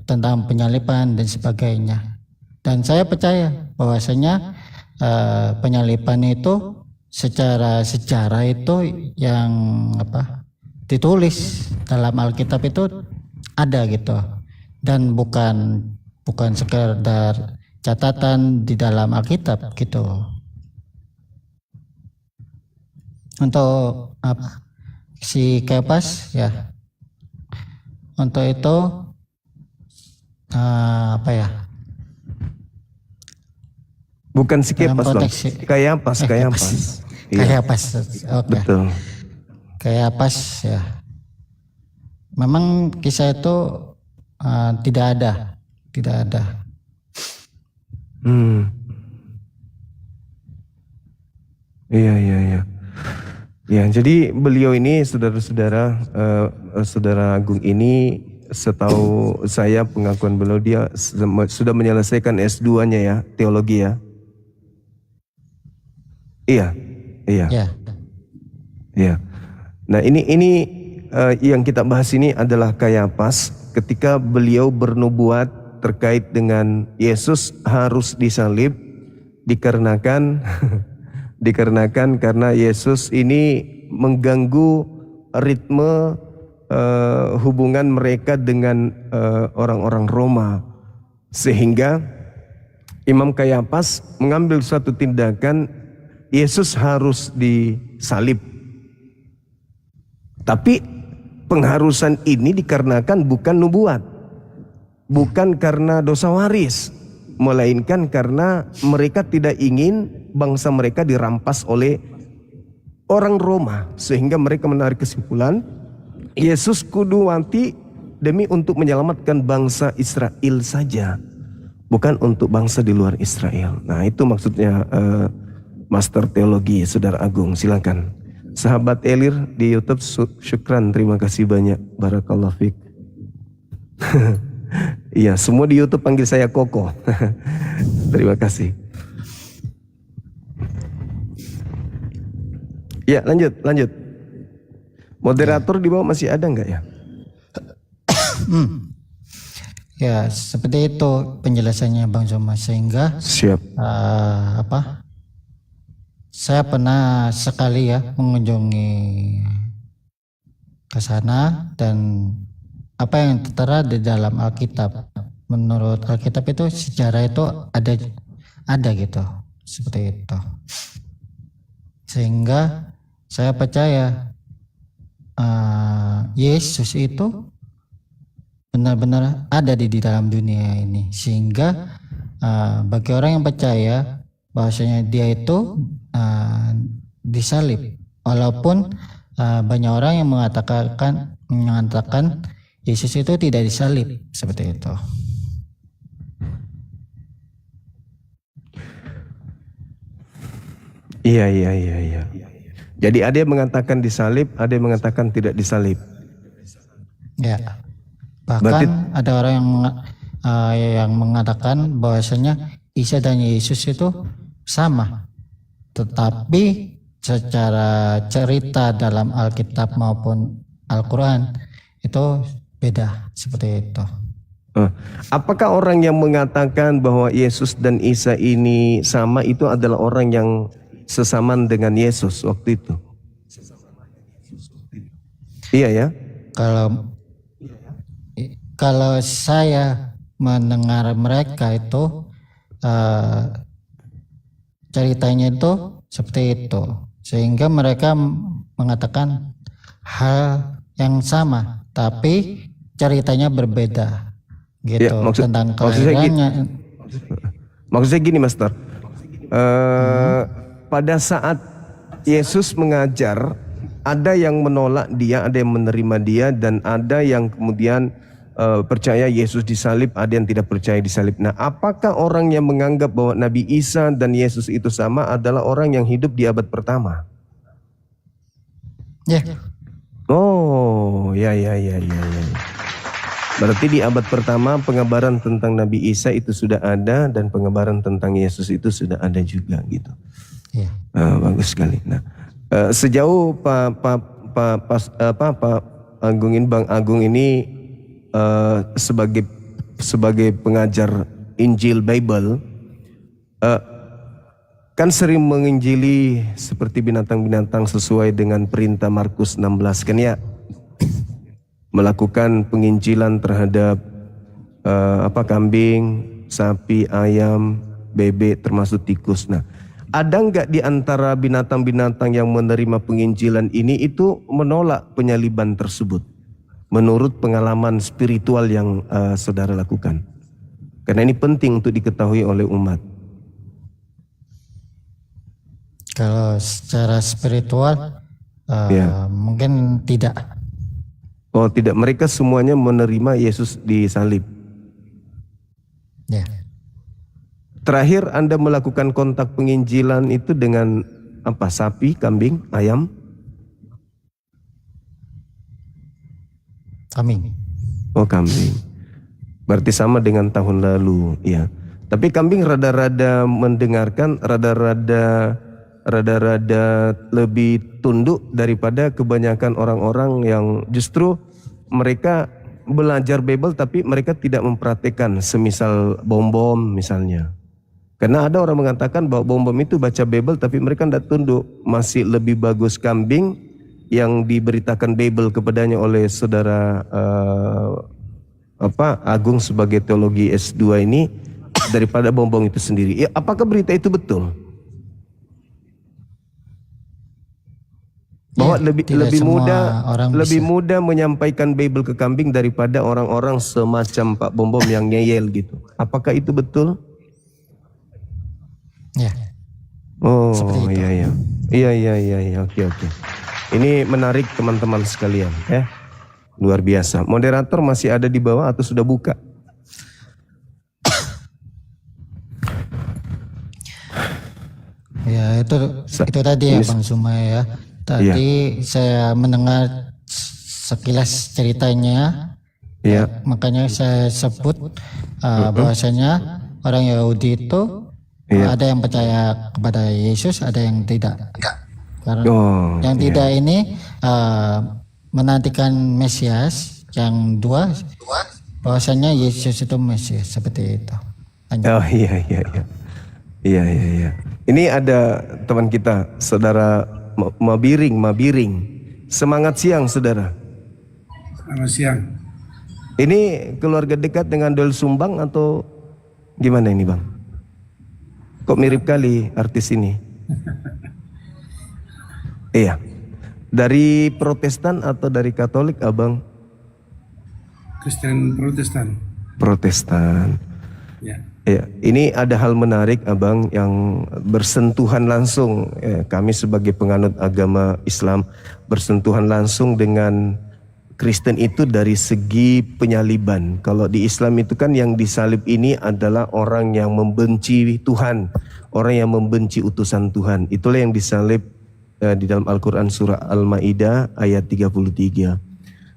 F: tentang penyaliban dan sebagainya. Dan saya percaya bahwasanya penyaliban itu secara sejarah itu yang ditulis dalam Alkitab itu ada gitu, dan bukan sekedar catatan di dalam Alkitab gitu. Untuk si Kepas ya, untuk itu
B: Bukan si Kepas, Bang. Kayapas. Iya.
F: Kayapas, oke.
B: Betul.
F: Kayapas ya. Memang kisah itu tidak ada.
B: Iya. Ya, jadi beliau ini saudara-saudara, saudara Agung ini, setahu saya pengakuan beliau dia sudah menyelesaikan S2-nya ya, teologi ya. Iya. Ya. Nah, ini yang kita bahas ini adalah Kayapas ketika beliau bernubuat terkait dengan Yesus harus disalib dikarenakan karena Yesus ini mengganggu ritme hubungan mereka dengan orang-orang Roma, sehingga Imam Kayapas mengambil suatu tindakan Yesus harus disalib. Tapi pengharusan ini dikarenakan bukan nubuat, bukan karena dosa waris, melainkan karena mereka tidak ingin bangsa mereka dirampas oleh orang Roma, sehingga mereka menarik kesimpulan Yesus kudu mati demi untuk menyelamatkan bangsa Israel saja, bukan untuk bangsa di luar Israel. Nah, itu maksudnya Master Teologi Saudara Agung. Silakan sahabat Elir di YouTube, syukran, terima kasih banyak, barakallahu fiik. Iya, semua di YouTube panggil saya Koko. Terima kasih. Ya, lanjut. Moderator di bawah masih ada nggak ya?
F: Ya, seperti itu penjelasannya Bang Soma, sehingga
B: Siap.
F: Saya pernah sekali ya mengunjungi ke sana, dan apa yang tertera di dalam Alkitab, menurut Alkitab itu sejarah itu ada gitu, seperti itu. Sehingga saya percaya Yesus itu benar-benar ada di dalam dunia ini, sehingga bagi orang yang percaya bahwasanya dia itu disalib, walaupun banyak orang yang mengatakan Yesus itu tidak disalib, seperti itu.
B: Iya. Jadi ada yang mengatakan disalib, ada yang mengatakan tidak disalib.
F: Ya. Bahkan
B: Berarti,
F: yang mengatakan bahwasanya Isa dan Yesus itu sama, tetapi secara cerita dalam Alkitab maupun Al-Quran itu beda seperti itu.
B: Apakah orang yang mengatakan bahwa Yesus dan Isa ini sama itu adalah orang yang sesaman dengan Yesus waktu itu? Iya ya?
F: Kalau saya mendengar mereka itu ceritanya itu seperti itu, sehingga mereka mengatakan hal yang sama tapi ceritanya berbeda gitu,
B: Ya,
F: tentang
B: maksud saya gini, Master. Pada saat Yesus mengajar, ada yang menolak dia, ada yang menerima dia, dan ada yang kemudian percaya Yesus disalib, ada yang tidak percaya disalib. Nah, apakah orang yang menganggap bahwa Nabi Isa dan Yesus itu sama adalah orang yang hidup di abad pertama?
F: Ya,
B: Oh, ya. Berarti di abad pertama pengabaran tentang Nabi Isa itu sudah ada, dan pengabaran tentang Yesus itu sudah ada juga gitu.
F: ya.
B: Bagus sekali. Nah, sejauh Pak Agung, Bang Agung ini sebagai pengajar Injil Bible, kan sering menginjili seperti binatang-binatang sesuai dengan perintah Markus 16 kan ya, melakukan penginjilan terhadap kambing, sapi, ayam, bebek, termasuk tikus. Nah, ada nggak di antara binatang-binatang yang menerima penginjilan ini itu menolak penyaliban tersebut menurut pengalaman spiritual yang saudara lakukan? Karena ini penting untuk diketahui oleh umat.
F: Kalau secara spiritual
B: Ya.
F: mungkin tidak.
B: Oh tidak, mereka semuanya menerima Yesus disalib.
F: Ya,
B: Terakhir Anda melakukan kontak penginjilan itu dengan apa? Sapi, kambing, ayam?
F: kambing.
B: Oh kambing. Berarti sama dengan tahun lalu, ya. Tapi kambing rada-rada mendengarkan, rada-rada lebih tunduk daripada kebanyakan orang-orang yang justru mereka belajar Bible tapi mereka tidak mempraktikkan, semisal bom-bom misalnya. Karena ada orang mengatakan bahwa bom-bom itu baca Bible tapi mereka tidak tunduk. Masih lebih bagus kambing yang diberitakan Bible kepadanya oleh saudara Agung sebagai teologi S2 ini daripada bom-bom itu sendiri. Ya, apakah berita itu betul? Bahwa
F: Ya,
B: lebih
F: tidak semua orang bisa.
B: mudah menyampaikan Bible ke kambing daripada orang-orang semacam Pak Bom-Bom yang ngeyel gitu. Apakah itu betul?
F: Ya,
B: Oh
F: Seperti itu.
B: iya. Oke. Ini menarik teman-teman sekalian ya. Luar biasa. Moderator masih ada di bawah atau sudah buka?
F: ya itu tadi ya Bang Sumai ya. Tadi saya mendengar sekilas ceritanya,
B: Iya.
F: makanya saya sebut bahwasanya orang Yahudi itu ada yang percaya kepada Yesus, ada yang tidak. Karena
B: Oh,
F: yang tidak ini menantikan Mesias, yang dua bahwasanya Yesus itu Mesias, seperti itu. Lanjut.
B: Oh iya. Ini ada teman kita, saudara Mabiring. Semangat siang, saudara.
G: Selamat siang.
B: Ini keluarga dekat dengan Doel Sumbang atau gimana ini, Bang? Kok mirip kali artis ini? Iya. Dari Protestan atau dari Katolik, Abang?
G: Kristen Protestan.
B: Protestan.
G: Ya.
B: Ya, ini ada hal menarik, Abang, yang bersentuhan langsung. Kami sebagai penganut agama Islam bersentuhan langsung dengan Kristen itu dari segi penyaliban. Kalau di Islam itu kan yang disalib ini adalah orang yang membenci Tuhan, orang yang membenci utusan Tuhan. Itulah yang disalib di dalam Al-Quran surah Al-Maidah ayat 33.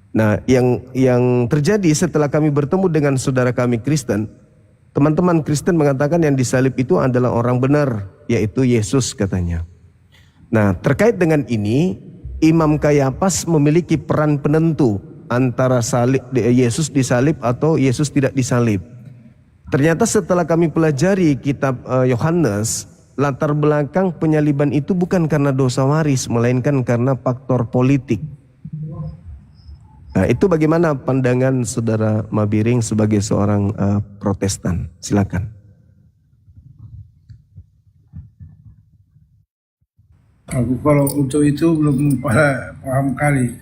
B: Nah, yang terjadi setelah kami bertemu dengan saudara kami Kristen, teman-teman Kristen mengatakan yang disalib itu adalah orang benar, yaitu Yesus katanya. Nah, terkait dengan ini, Imam Kayafas memiliki peran penentu antara Yesus disalib atau Yesus tidak disalib. Ternyata setelah kami pelajari kitab Yohanes, latar belakang penyaliban itu bukan karena dosa waris, melainkan karena faktor politik. Nah, itu bagaimana pandangan saudara Mabiring sebagai seorang Protestan? Silakan.
G: Aku kalau untuk itu belum paham kali.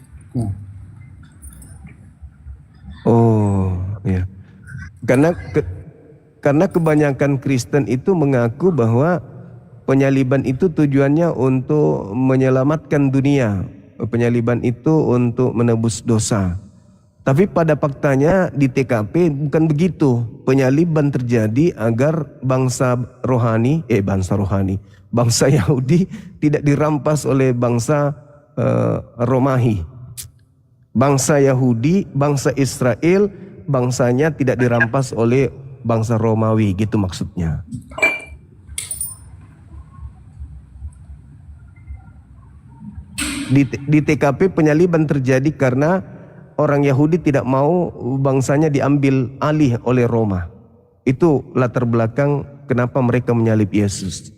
B: Oh, ya. Karena kebanyakan Kristen itu mengaku bahwa penyaliban itu tujuannya untuk menyelamatkan dunia. Penyaliban itu untuk menebus dosa. Tapi pada faktanya di TKP bukan begitu. Penyaliban terjadi agar bangsa Yahudi tidak dirampas oleh bangsa Romawi. Bangsa Yahudi, bangsa Israel, bangsanya tidak dirampas oleh bangsa Romawi, gitu maksudnya. Di TKP penyaliban terjadi karena orang Yahudi tidak mau bangsanya diambil alih oleh Roma. Itu latar belakang kenapa mereka menyalib Yesus.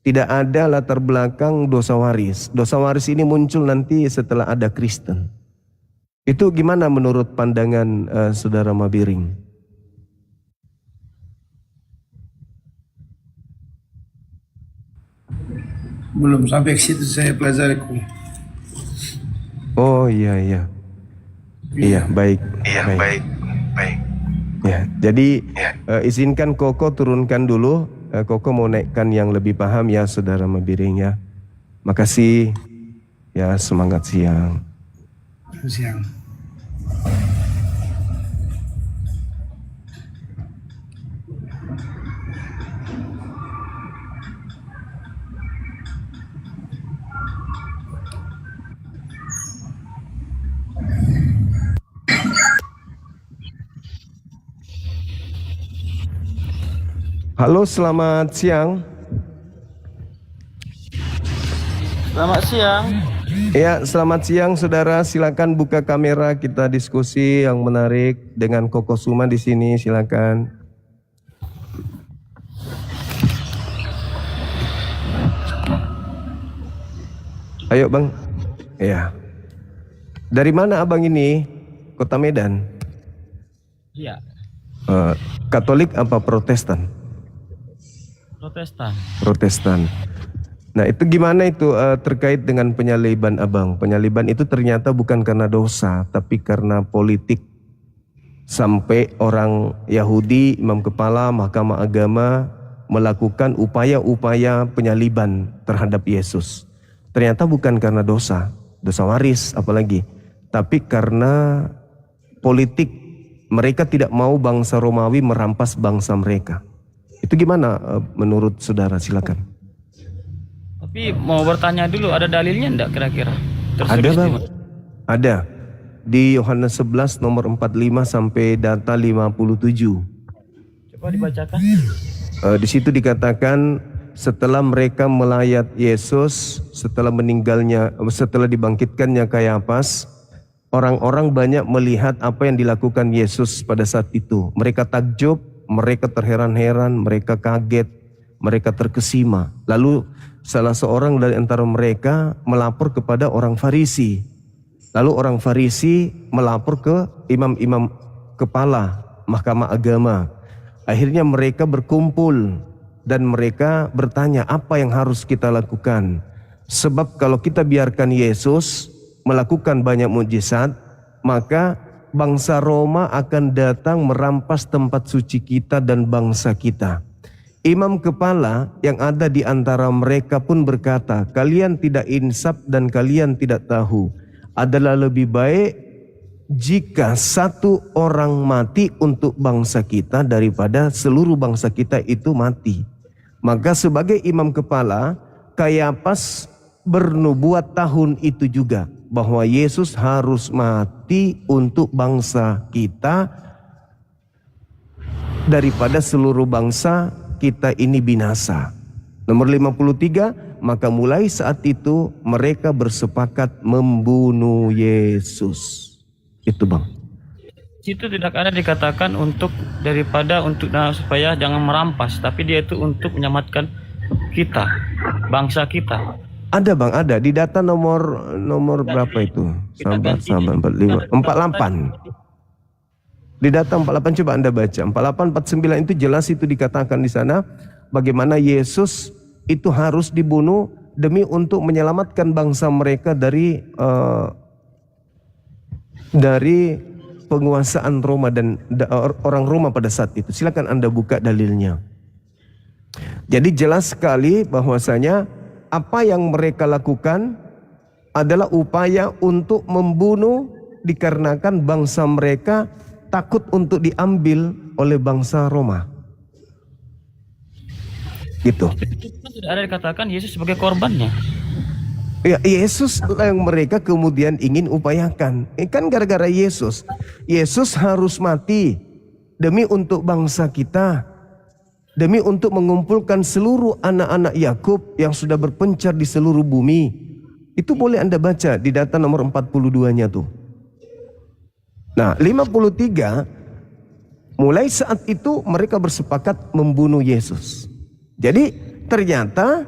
B: Tidak ada latar belakang dosa waris. Dosa waris ini muncul nanti setelah ada Kristen. Itu gimana menurut pandangan saudara Mabiring?
G: Belum sampai ke situ saya pelajari.
B: Oh iya. Iya, baik. Ya, jadi izinkan Koko turunkan dulu. Koko mau naikkan yang lebih paham ya saudara Mabiring ya. Makasih. Ya, semangat siang.
G: Siang.
B: Halo, selamat siang.
H: Selamat siang.
B: Ya, selamat siang saudara. Silakan buka kamera, kita diskusi yang menarik dengan Koko Suma di sini. Silakan. Ayo Bang. Ya. Dari mana Abang ini? Kota Medan.
H: Iya,
B: Katolik apa Protestan?
H: Protestan.
B: Protestan. Nah, itu gimana itu terkait dengan penyaliban Abang? Penyaliban itu ternyata bukan karena dosa, tapi karena politik. Sampai orang Yahudi, imam kepala, mahkamah agama melakukan upaya-upaya penyaliban terhadap Yesus. Ternyata bukan karena dosa waris apalagi, tapi karena politik. Mereka tidak mau bangsa Romawi merampas bangsa mereka. Itu gimana menurut saudara? Silakan.
H: Tapi mau bertanya dulu, ada dalilnya enggak kira-kira?
B: Ada Bang. Ada. Di Yohanes 11 nomor 45 sampai data 57.
H: Coba dibacakan.
B: Di situ dikatakan setelah mereka melayat Yesus, setelah dibangkitkannya Kayafas, orang-orang banyak melihat apa yang dilakukan Yesus pada saat itu. Mereka takjub, mereka terheran-heran, mereka kaget, mereka terkesima. Lalu salah seorang dari antara mereka melapor kepada orang Farisi. Lalu orang Farisi melapor ke imam-imam kepala mahkamah agama. Akhirnya mereka berkumpul dan mereka bertanya, apa yang harus kita lakukan? Sebab kalau kita biarkan Yesus melakukan banyak mukjizat, maka bangsa Roma akan datang merampas tempat suci kita dan bangsa kita. Imam kepala yang ada di antara mereka pun berkata, kalian tidak insaf dan kalian tidak tahu. Adalah lebih baik jika satu orang mati untuk bangsa kita daripada seluruh bangsa kita itu mati. Maka sebagai imam kepala, Kayafas bernubuat tahun itu juga. bahwa Yesus harus mati untuk bangsa kita daripada seluruh bangsa kita ini binasa. Nomor 53, maka mulai saat itu mereka bersepakat membunuh Yesus. Itu Bang.
H: Situ tidak ada dikatakan untuk supaya jangan merampas, tapi dia itu untuk menyelamatkan kita, bangsa kita.
B: Ada Bang, ada di data nomor berapa itu? Sahabat 48. Di data 48 coba Anda baca. 48 49 itu jelas itu dikatakan di sana bagaimana Yesus itu harus dibunuh demi untuk menyelamatkan bangsa mereka dari penguasaan Roma dan orang Roma pada saat itu. Silakan Anda buka dalilnya. Jadi jelas sekali bahwasanya apa yang mereka lakukan adalah upaya untuk membunuh dikarenakan bangsa mereka takut untuk diambil oleh bangsa Roma. Gitu.
H: Tidak ada dikatakan Yesus sebagai korbannya.
B: Ya, Yesus yang mereka kemudian ingin upayakan. Kan gara-gara Yesus harus mati demi untuk bangsa kita. Demi untuk mengumpulkan seluruh anak-anak Yakub yang sudah berpencar di seluruh bumi. Itu boleh Anda baca di data nomor 42-nya tuh. Nah, 53, mulai saat itu mereka bersepakat membunuh Yesus. Jadi ternyata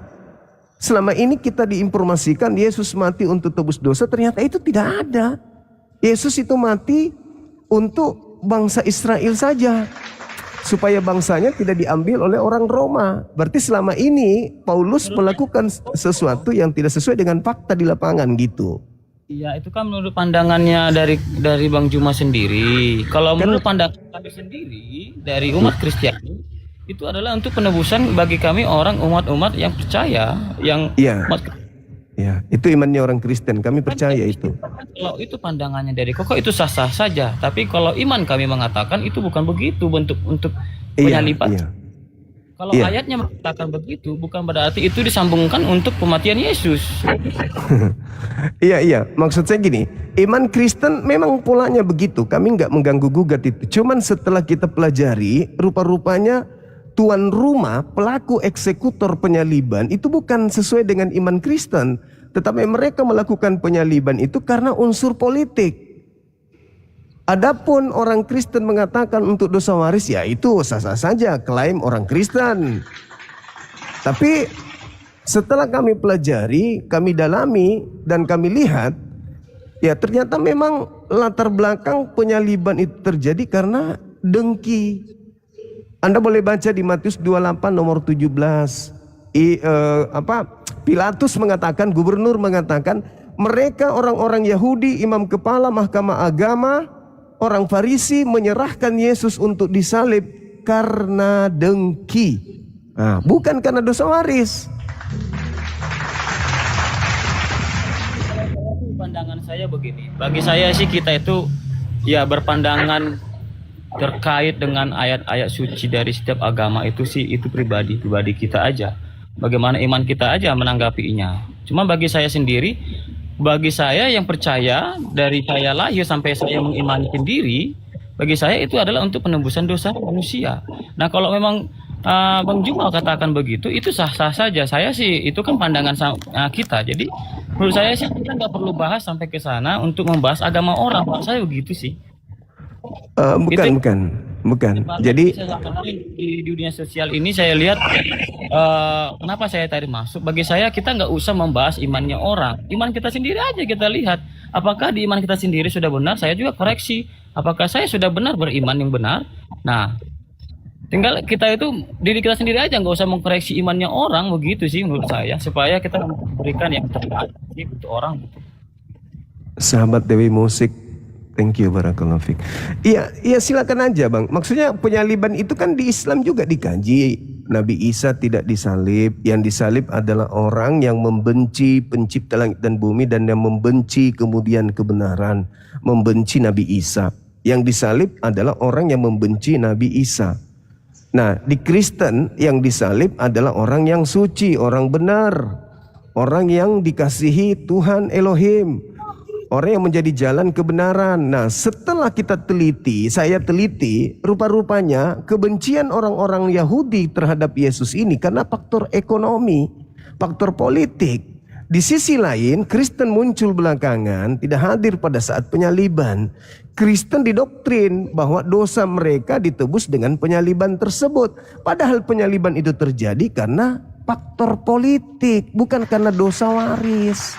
B: selama ini kita diinformasikan Yesus mati untuk tebus dosa, ternyata itu tidak ada. Yesus itu mati untuk bangsa Israel saja, supaya bangsanya tidak diambil oleh orang Roma. Berarti selama ini Paulus melakukan sesuatu yang tidak sesuai dengan fakta di lapangan gitu.
H: Iya, itu kan menurut pandangannya dari Bang Juma sendiri. Kalau menurut pandangan kami sendiri dari umat Kristiani, itu adalah untuk penebusan bagi kami umat-umat yang percaya, yang umat.
B: Ya, itu imannya orang Kristen. Kami percaya itu.
H: Kalau itu pandangannya dari Koko itu sah-sah saja. Tapi kalau iman kami mengatakan itu bukan begitu bentuk untuk penyaliban. Kalau ayatnya mengatakan begitu, bukan berarti itu disambungkan untuk kematian Yesus. Iya.
B: Maksud saya gini, iman Kristen memang polanya begitu. Kami nggak mengganggu gugat itu. Cuman setelah kita pelajari, rupa-rupanya tuan rumah, pelaku eksekutor penyaliban itu bukan sesuai dengan iman Kristen, tetapi mereka melakukan penyaliban itu karena unsur politik. Adapun orang Kristen mengatakan untuk dosa waris, ya itu sah-sah saja klaim orang Kristen. Tapi setelah kami pelajari, kami dalami dan kami lihat, ya ternyata memang latar belakang penyaliban itu terjadi karena dengki. Anda boleh baca di Matius 28 nomor 17. Pilatus mengatakan, gubernur mengatakan, mereka orang-orang Yahudi, imam kepala, mahkamah agama, orang Farisi menyerahkan Yesus untuk disalib karena dengki. Nah, bukan karena dosa waris.
H: Pandangan saya begini. Bagi saya sih kita itu ya berpandangan terkait dengan ayat-ayat suci dari setiap agama itu sih itu pribadi kita aja. Bagaimana iman kita aja menanggapinya. Cuma bagi saya sendiri, bagi saya yang percaya dari saya lahir sampai saya mengimani sendiri, bagi saya itu adalah untuk penebusan dosa manusia. Nah, kalau memang Bang Jumal katakan begitu, itu sah-sah saja. Saya sih itu kan pandangan kita. Jadi menurut saya sih kita nggak perlu bahas sampai ke sana untuk membahas agama orang. Menurut saya begitu sih.
B: Bukan. Jadi
H: di dunia sosial ini saya lihat kenapa saya tadi masuk. Bagi saya kita nggak usah membahas imannya orang. Iman kita sendiri aja kita lihat. Apakah di iman kita sendiri sudah benar? Saya juga koreksi. Apakah saya sudah benar beriman yang benar? Nah, tinggal kita itu diri kita sendiri aja, nggak usah mengkoreksi imannya orang, begitu sih menurut saya, supaya kita memberikan yang terbaik untuk orang.
B: Sahabat Dewi Musik, thank you, barakallahu fiik. Iya silakan aja Bang. Maksudnya penyaliban itu kan di Islam juga dikaji. Nabi Isa tidak disalib. Yang disalib adalah orang yang membenci pencipta langit dan bumi dan yang membenci kemudian kebenaran, membenci Nabi Isa. Yang disalib adalah orang yang membenci Nabi Isa. Nah, di Kristen yang disalib adalah orang yang suci, orang benar, orang yang dikasihi Tuhan Elohim, orang yang menjadi jalan kebenaran. Nah, setelah kita teliti, saya teliti, rupa-rupanya kebencian orang-orang Yahudi terhadap Yesus ini karena faktor ekonomi, faktor politik. Di sisi lain, Kristen muncul belakangan, tidak hadir pada saat penyaliban. Kristen didoktrin bahwa dosa mereka ditebus dengan penyaliban tersebut. Padahal penyaliban itu terjadi karena faktor politik, bukan karena dosa waris.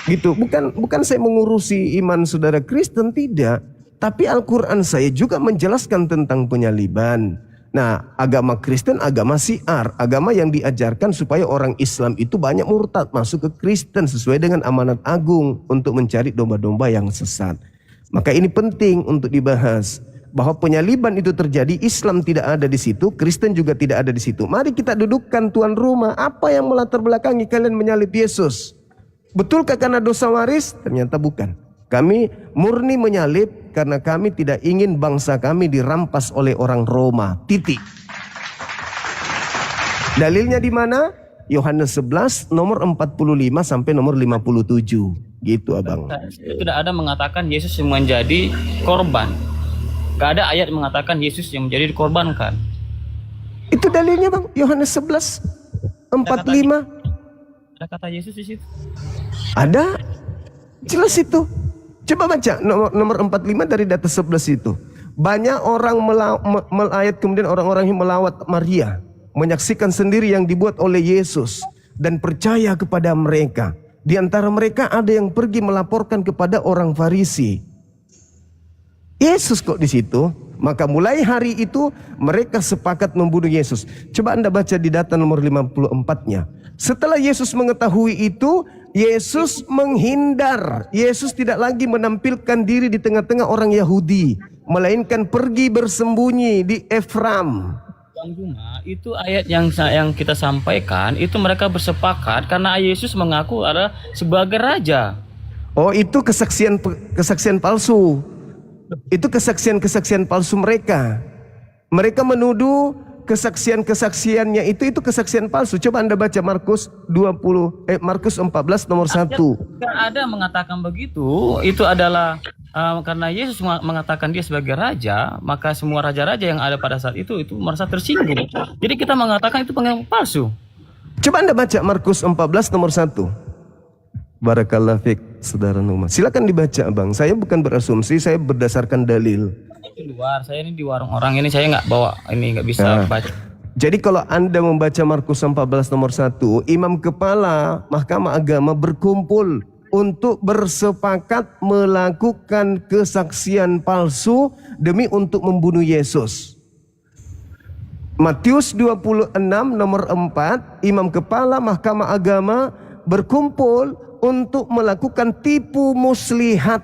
B: Gitu, bukan saya mengurusi iman saudara Kristen, tidak. Tapi Al-Quran saya juga menjelaskan tentang penyaliban. Nah, agama Kristen agama syiar, agama yang diajarkan supaya orang Islam itu banyak murtad masuk ke Kristen sesuai dengan amanat agung untuk mencari domba-domba yang sesat. Maka ini penting untuk dibahas bahwa penyaliban itu terjadi, Islam tidak ada di situ, Kristen juga tidak ada di situ. Mari kita dudukkan tuan rumah, apa yang melatar belakangi kalian menyalib Yesus? Betulkah karena dosa waris? Ternyata bukan. Kami murni menyalib karena kami tidak ingin bangsa kami dirampas oleh orang Roma. Titik. Dalilnya di mana? Yohanes 11 nomor 45 sampai nomor 57. Gitu abang.
H: Tidak ada mengatakan Yesus yang menjadi korban. Gak ada ayat mengatakan Yesus yang menjadi dikorbankan.
B: Itu dalilnya bang. Yohanes 11 45.
H: Ada kata Yesus di situ.
B: Ada. Jelas itu. Coba baca nomor 45 dari data 11 itu. Banyak orang melayat, kemudian orang-orang yang melawat Maria, menyaksikan sendiri yang dibuat oleh Yesus dan percaya kepada mereka. Di antara mereka ada yang pergi melaporkan kepada orang Farisi. Yesus kok di situ? Maka mulai hari itu mereka sepakat membunuh Yesus. Coba Anda baca di data nomor 54-nya. Setelah Yesus mengetahui itu, Yesus menghindar. Yesus tidak lagi menampilkan diri di tengah-tengah orang Yahudi, melainkan pergi bersembunyi di Efraim.
H: Bang Juma, itu ayat yang kita sampaikan, itu mereka bersepakat karena Yesus mengaku adalah sebagai raja.
B: Oh, itu kesaksian palsu. Itu kesaksian palsu mereka. Mereka menuduh kesaksiannya itu kesaksian palsu. Coba Anda baca Markus 14 nomor 1.
H: Tidak ada mengatakan begitu. Itu adalah karena Yesus mengatakan dia sebagai raja, maka semua raja-raja yang ada pada saat itu merasa tersinggung. Jadi kita mengatakan itu pengakuan palsu.
B: Coba Anda baca Markus 14 nomor 1. Barakallah fiik, saudara Numa. Silakan dibaca, Bang. Saya bukan berasumsi, saya berdasarkan dalil.
H: Di luar, saya ini di warung orang ini, saya nggak bawa, ini nggak bisa baca.
B: Jadi kalau Anda membaca Markus 14 nomor 1, imam kepala Mahkamah Agama berkumpul untuk bersepakat melakukan kesaksian palsu demi untuk membunuh Yesus. Matius 26 nomor 4, imam kepala Mahkamah Agama berkumpul untuk melakukan tipu muslihat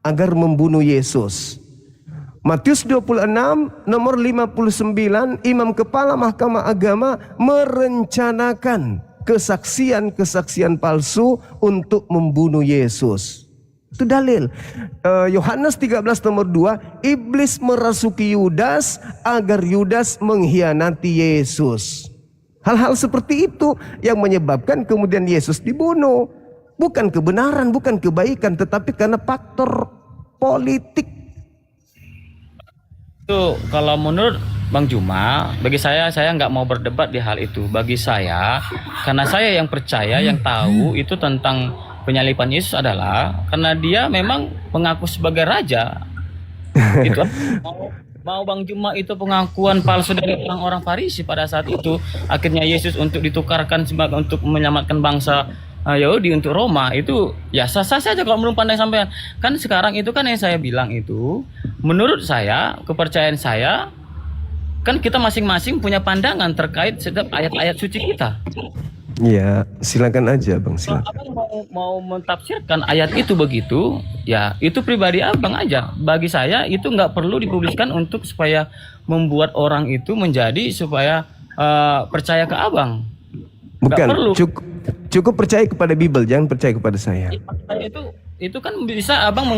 B: agar membunuh Yesus. Matius 26 nomor 59, imam kepala Mahkamah Agama merencanakan kesaksian palsu untuk membunuh Yesus. Itu dalil. Yohanes 13 nomor 2, iblis merasuki Yudas agar Yudas mengkhianati Yesus. Hal-hal seperti itu yang menyebabkan kemudian Yesus dibunuh. Bukan kebenaran, bukan kebaikan, tetapi karena faktor politik.
H: Itu kalau menurut Bang Juma, bagi saya nggak mau berdebat di hal itu. Bagi saya, karena saya yang percaya, yang tahu itu tentang penyaliban Yesus adalah karena dia memang mengaku sebagai raja. Itu mau Bang Juma itu pengakuan palsu dari orang-orang Farisi pada saat itu, akhirnya Yesus untuk ditukarkan sebagai untuk menyelamatkan bangsa Yahudi untuk Roma, itu ya sah-sah saja kalau menurut pandang sampean. Kan sekarang itu kan yang saya bilang itu, menurut saya, kepercayaan saya, kan kita masing-masing punya pandangan terkait setiap ayat-ayat suci kita.
B: Ya, silakan aja Bang, silakan.
H: Abang mau mentafsirkan ayat itu begitu, ya itu pribadi abang aja. Bagi saya itu nggak perlu dipublikkan untuk supaya membuat orang itu menjadi supaya percaya ke abang.
B: Bukan, cukup percaya kepada Bible, jangan percaya kepada saya.
H: Itu kan bisa abang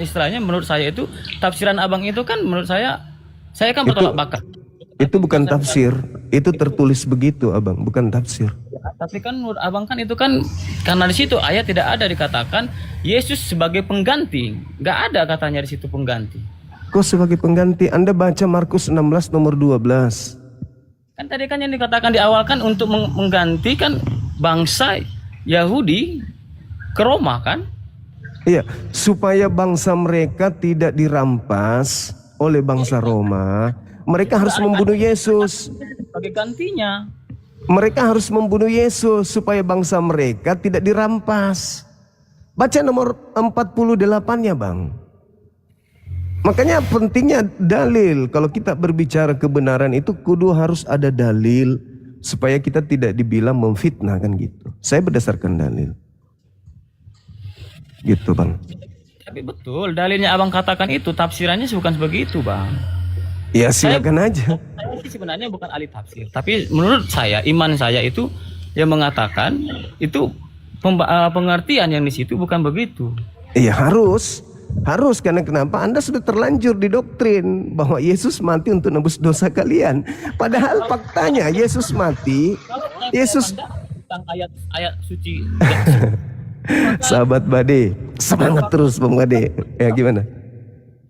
H: istilahnya menurut saya itu tafsiran abang itu kan menurut saya kan bertolak belakang.
B: Itu bukan tafsir, itu tertulis begitu abang, bukan tafsir.
H: Tapi kan menurut abang kan itu kan karena di situ ayat tidak ada dikatakan Yesus sebagai pengganti, nggak ada katanya di situ pengganti.
B: Kok sebagai pengganti? Anda baca Markus 16 nomor 12.
H: Kan tadi kan yang dikatakan di awal kan untuk menggantikan bangsa Yahudi ke Roma kan?
B: Iya, supaya bangsa mereka tidak dirampas oleh bangsa Roma, mereka harus membunuh Yesus.
H: Sebagai gantinya.
B: Mereka harus membunuh Yesus supaya bangsa mereka tidak dirampas. Baca nomor 48-nya, Bang. Makanya pentingnya dalil. Kalau kita berbicara kebenaran itu kudu harus ada dalil supaya kita tidak dibilang memfitnah kan gitu. Saya berdasarkan dalil. Gitu, Bang.
H: Tapi betul, dalilnya abang katakan itu tafsirannya bukan begitu, Bang.
B: Ya silakan aja.
H: Saya sih sebenarnya bukan ahli tafsir, tapi menurut saya, iman saya itu yang mengatakan itu pengertian yang di situ bukan begitu.
B: Iya harus karena kenapa? Anda sudah terlanjur didoktrin bahwa Yesus mati untuk nebus dosa kalian. Padahal faktanya Yesus mati, Yesus
H: tentang ayat suci.
B: Sahabat Bade, semangat terus Bang Bade. Ya gimana?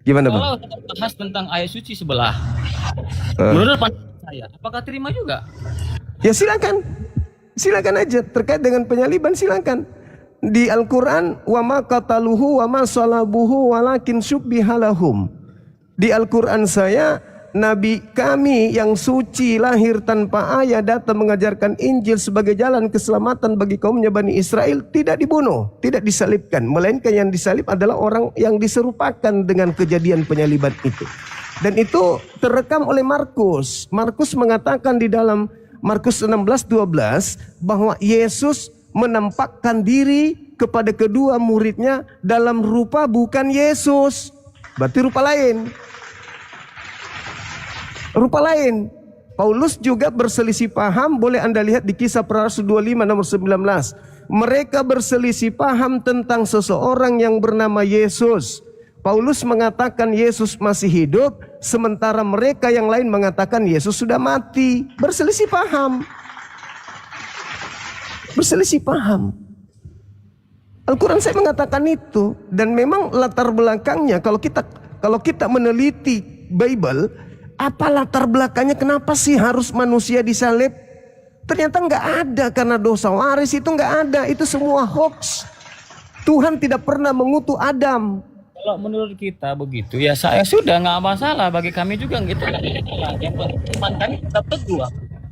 B: Gimana Bang?
H: Kalau kita bahas tentang ayat suci sebelah, menurut pandangan saya, apakah terima juga?
B: Ya silakan aja terkait dengan penyaliban silakan. Di Al-Quran, wa ma qataluhu wa ma salabuhu walakin syubbihalahum. Di Al-Quran saya, Nabi kami yang suci lahir tanpa ayah datang mengajarkan Injil sebagai jalan keselamatan bagi kaumnya Bani Israel, tidak dibunuh, tidak disalibkan, melainkan yang disalib adalah orang yang diserupakan dengan kejadian penyaliban itu. Dan itu terekam oleh Markus. Markus mengatakan di dalam Markus 16:12 bahwa Yesus menampakkan diri kepada kedua muridnya dalam rupa bukan Yesus, berarti rupa lain. Rupa lain. Paulus juga berselisih paham, boleh Anda lihat di Kisah Para Rasul 25 nomor 19. Mereka berselisih paham tentang seseorang yang bernama Yesus. Paulus mengatakan Yesus masih hidup, sementara mereka yang lain mengatakan Yesus sudah mati. Berselisih paham. Berselisih paham. Al-Quran saya mengatakan itu, dan memang latar belakangnya kalau kita meneliti Bible, apa latar belakangnya kenapa sih harus manusia disalib? Ternyata nggak ada, karena dosa waris itu nggak ada, itu semua hoax. Tuhan tidak pernah mengutuk Adam.
H: Kalau menurut kita begitu, ya saya sudah nggak masalah, bagi kami juga gitu. Yang penting iman kami tetap teguh.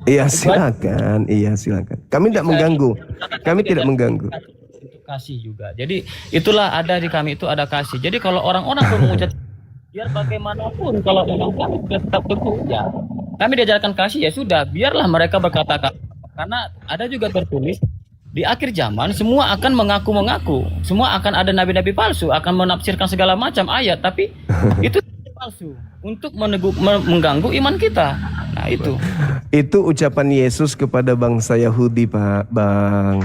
B: Iya silakan, Kami tidak mengganggu, kami tidak mengganggu.
H: Untuk kasih juga. Jadi itulah ada di kami itu ada kasih. Jadi kalau orang-orang mengucap biar bagaimanapun kalau memang kami tetap teguh ya. Kami diajarkan kasih ya sudah, biarlah mereka berkata-kata. Karena ada juga tertulis di akhir zaman semua akan mengaku-mengaku, semua akan ada nabi-nabi palsu, akan menafsirkan segala macam ayat, tapi itu palsu untuk mengganggu iman kita. Nah itu
B: ucapan Yesus kepada bangsa Yahudi, Pak Bang.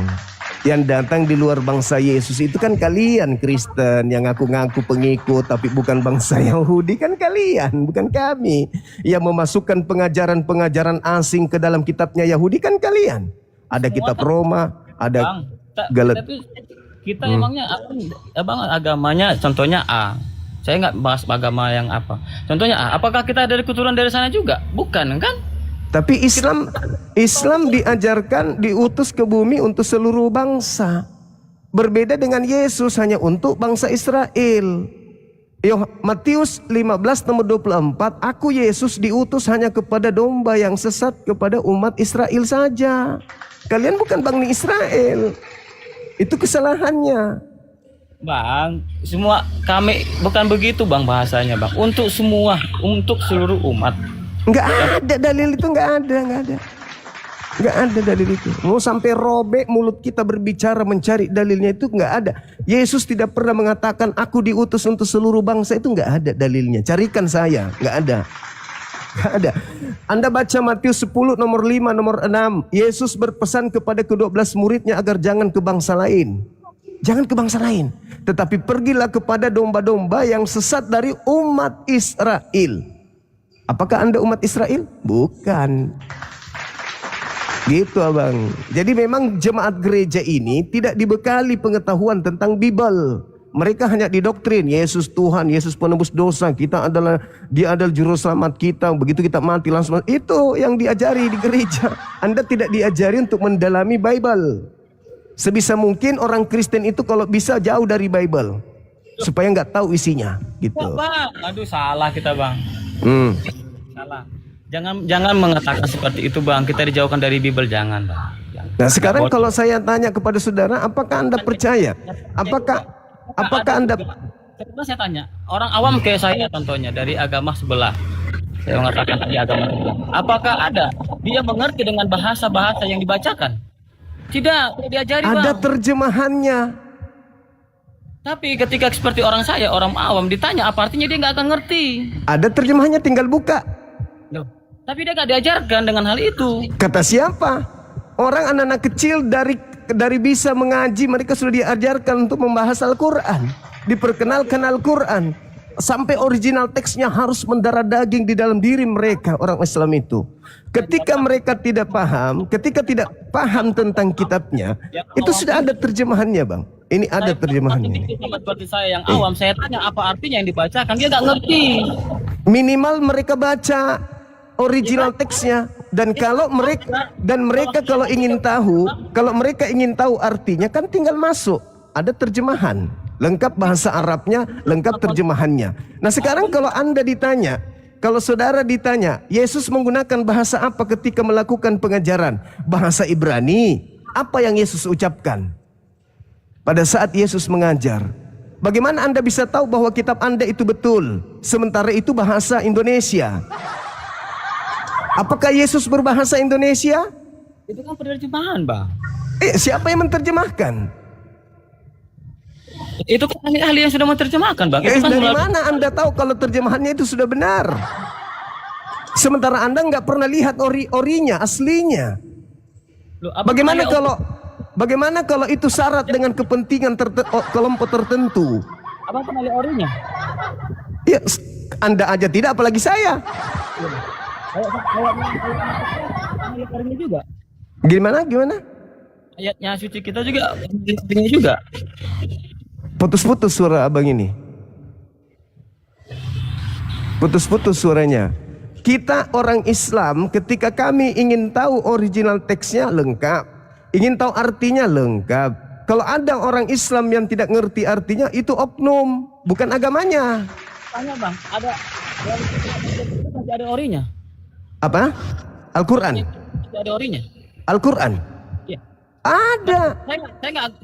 B: Yang datang di luar bangsa Yesus itu kan kalian Kristen yang ngaku-ngaku pengikut tapi bukan bangsa Yahudi, kan kalian, bukan kami. Yang memasukkan pengajaran-pengajaran asing ke dalam kitabnya Yahudi kan kalian. Ada kitab Roma, ada Galat.
H: Kita emangnya abang agamanya contohnya A. Saya nggak bahas agama yang apa. Contohnya A. Apakah kita dari keturunan dari sana juga? Bukan kan?
B: Tapi Islam diajarkan diutus ke bumi untuk seluruh bangsa. Berbeda dengan Yesus hanya untuk bangsa Israel. Matius 15 nomor 24, aku Yesus diutus hanya kepada domba yang sesat, kepada umat Israel saja. Kalian bukan Bani Israel. Itu kesalahannya.
H: Bang, semua kami bukan begitu Bang bahasanya Bang. Untuk semua, untuk seluruh umat.
B: Nggak ada dalil itu, nggak ada dalil itu. Mau sampai robek mulut kita berbicara mencari dalilnya itu nggak ada. Yesus tidak pernah mengatakan aku diutus untuk seluruh bangsa, itu nggak ada dalilnya. Carikan saya, nggak ada. Anda baca Matius 10 nomor 5 nomor 6. Yesus berpesan kepada ke-12 muridnya agar jangan ke bangsa lain. Jangan ke bangsa lain, tetapi pergilah kepada domba-domba yang sesat dari umat Israel. Apakah Anda umat Israel? Bukan. Gitu abang. Jadi memang jemaat gereja ini tidak dibekali pengetahuan tentang Bible. Mereka hanya didoktrin Yesus Tuhan, Yesus penebus dosa, Dia adalah juru selamat kita. Begitu kita mati langsung. Itu yang diajari di gereja. Anda tidak diajari untuk mendalami Bible. Sebisa mungkin orang Kristen itu kalau bisa jauh dari Bible, supaya nggak tahu isinya, gitu.
H: Bang, aduh salah kita bang. Salah. Jangan mengatakan seperti itu bang. Kita dijauhkan dari Bible, jangan bang.
B: Nah sekarang kalau saya tanya kepada saudara, apakah Anda percaya? Apakah Anda?
H: Karena saya tanya, orang awam kayak saya contohnya dari agama sebelah. Saya mengatakan di agama sebelah. Apakah ada dia mengerti dengan bahasa-bahasa yang dibacakan? Tidak diajari bang.
B: Ada terjemahannya.
H: Tapi ketika seperti orang saya, orang awam ditanya apa artinya, dia nggak akan ngerti.
B: Ada terjemahannya, tinggal buka.
H: Loh, tapi dia nggak diajarkan dengan hal itu.
B: Kata siapa? Orang anak-anak kecil dari bisa mengaji, mereka sudah diajarkan untuk membahas Al-Quran, diperkenalkan Al-Quran, sampai original teksnya harus mendarah daging di dalam diri mereka, orang Islam itu. Ketika mereka tidak paham tentang kitabnya, itu sudah ada terjemahannya bang. Ini ada terjemahannya.
H: Seperti saya yang awam, saya tanya apa artinya yang dibacakan, dia nggak ngerti.
B: Minimal mereka baca original teksnya. Dan kalau mereka kalau ingin tahu artinya, kan tinggal masuk, ada terjemahan lengkap bahasa Arabnya, lengkap terjemahannya. Nah sekarang kalau Anda ditanya, kalau saudara ditanya, Yesus menggunakan bahasa apa ketika melakukan pengajaran? Bahasa Ibrani. Apa yang Yesus ucapkan pada saat Yesus mengajar? Bagaimana Anda bisa tahu bahwa kitab Anda itu betul, sementara itu bahasa Indonesia? Apakah Yesus berbahasa Indonesia?
H: Itu kan penerjemahan bang.
B: Siapa yang menerjemahkan?
H: Itu kan ahli yang sudah menerjemahkan bang. Itu kan
B: Dari mana Anda tahu kalau terjemahannya itu sudah benar? Sementara Anda nggak pernah lihat orinya, aslinya.
H: Loh,
B: Bagaimana kalau itu syarat dengan kepentingan kelompok tertentu?
H: Abang pernah lihat orinya?
B: Ya, Anda aja tidak, apalagi saya.
H: Ayatnya juga.
B: Gimana?
H: Ayatnya suci kita juga, orinya juga.
B: Putus-putus suara abang ini. Putus-putus suaranya. Kita orang Islam ketika kami ingin tahu original teksnya lengkap, ingin tahu artinya lengkap. Kalau ada orang Islam yang tidak ngerti artinya, itu oknum, bukan agamanya.
H: Tanya bang, masih ada orinya?
B: Apa? Al-Quran?
H: Ada orinya?
B: Al-Quran?
H: Iya.
B: Ada.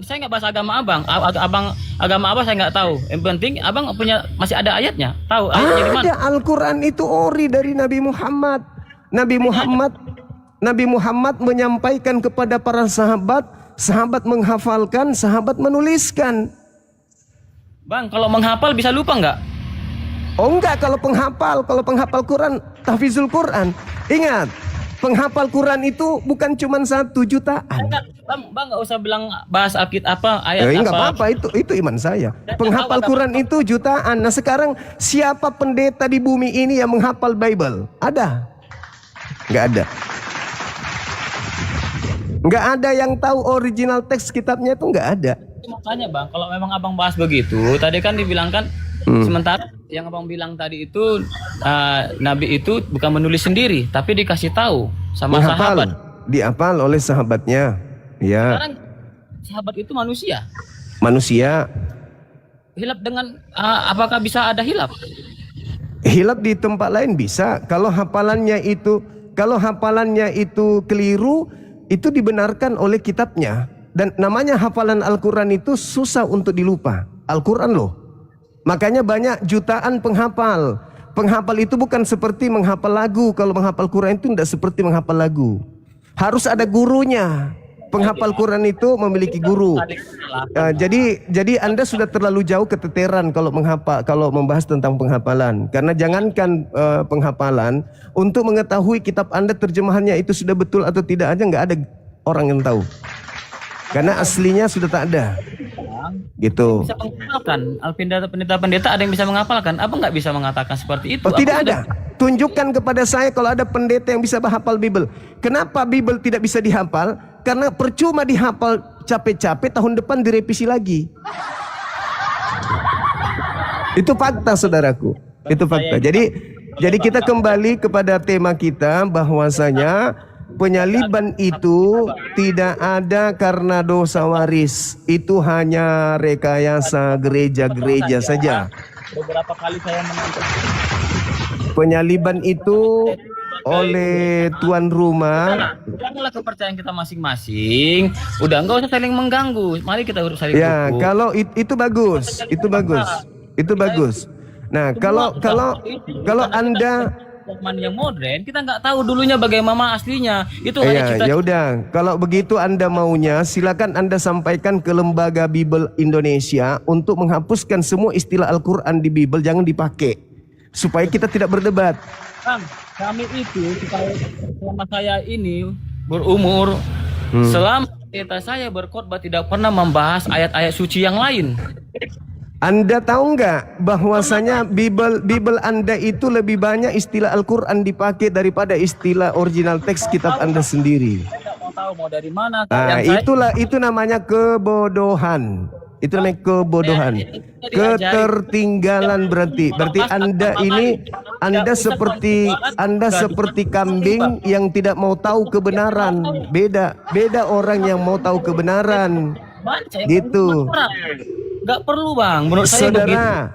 H: Saya nggak bahas agama abang. Agama abang saya nggak tahu. Yang penting abang masih ada ayatnya. Tahu ayatnya di mana?
B: Ada. Al-Quran itu ori dari Nabi Muhammad. Nabi Muhammad menyampaikan kepada para sahabat, sahabat menghafalkan, sahabat menuliskan.
H: Bang, kalau menghafal bisa lupa nggak?
B: Oh enggak, kalau penghafal Quran, tahfizul Quran. Ingat, penghafal Quran itu bukan cuma 1 jutaan.
H: Bang nggak usah bilang bahas ayat
B: Enggak
H: apa.
B: apa-apa, itu iman saya. Penghafal Quran itu jutaan. Nah sekarang siapa pendeta di bumi ini yang menghafal Bible? Ada? Enggak ada. Enggak ada yang tahu original teks kitabnya, itu enggak ada.
H: Makanya bang, kalau memang abang bahas begitu, tadi kan dibilangkan sementara yang abang bilang tadi itu Nabi itu bukan menulis sendiri, tapi dikasih tahu sama sahabat.
B: Dihafal oleh sahabatnya. Ya.
H: Sekarang sahabat itu manusia.
B: Manusia.
H: Hilaf dengan apakah bisa ada hilaf?
B: Hilaf di tempat lain bisa. Kalau hafalannya itu keliru, itu dibenarkan oleh kitabnya. Dan namanya hafalan Al-Quran itu susah untuk dilupa. Al-Quran loh. Makanya banyak jutaan penghafal. Penghafal itu bukan seperti menghafal lagu. Kalau menghafal Quran itu tidak seperti menghafal lagu. Harus ada gurunya. Penghafal Quran itu memiliki guru. Jadi Anda sudah terlalu jauh keteteran kalau membahas tentang penghafalan. Karena jangankan penghafalan, untuk mengetahui kitab Anda terjemahannya itu sudah betul atau tidak aja nggak ada orang yang tahu. Karena aslinya sudah tak ada. Gitu.
H: Bisa menghafalkan. Pendeta ada yang bisa menghafalkan. Apa nggak bisa mengatakan seperti itu?
B: Oh, tidak ada. Tunjukkan kepada saya kalau ada pendeta yang bisa menghafal Bible. Kenapa Bible tidak bisa dihafal? Karena percuma dihafal capek-capek, tahun depan direvisi lagi. Itu fakta, saudaraku. Itu fakta. Jadi kita kembali kepada tema kita bahwasanya penyaliban itu tidak ada karena dosa waris. Itu hanya rekayasa gereja-gereja saja.
H: Beberapa kali saya menonton
B: Penyaliban itu oleh tuan rumah.
H: Udahlah kepercayaan kita masing-masing. Udah nggak usah saling mengganggu. Mari kita urus saling
B: Ya,
H: hukum.
B: kalau itu bagus. Itu bagus. Itu bagus. Nah, kalau Anda
H: Pemahaman yang modern, kita nggak tahu dulunya bagaimana aslinya. Itu hanya
B: ya udah. Kalau begitu Anda maunya, silakan Anda sampaikan ke Lembaga Bible Indonesia untuk menghapuskan semua istilah Al-Qur'an di Bible, jangan dipakai. Supaya kita tidak berdebat.
H: Bang, kami itu selama saya ini berumur, selama kita saya berkhotbah tidak pernah membahas ayat-ayat suci yang lain.
B: Anda tahu nggak bahwasanya Bible Anda itu lebih banyak istilah Al-Quran dipakai daripada istilah original teks kitab Anda sendiri.
H: Saya nggak mau tahu mau dari mana.
B: Nah, itu namanya kebodohan. Itu namanya kebodohan. Ketertinggalan berarti Anda seperti kambing yang tidak mau tahu kebenaran. Beda orang yang mau tahu kebenaran. Gitu.
H: Nggak perlu, Bang. Menurut saya begitu.
B: Saudara,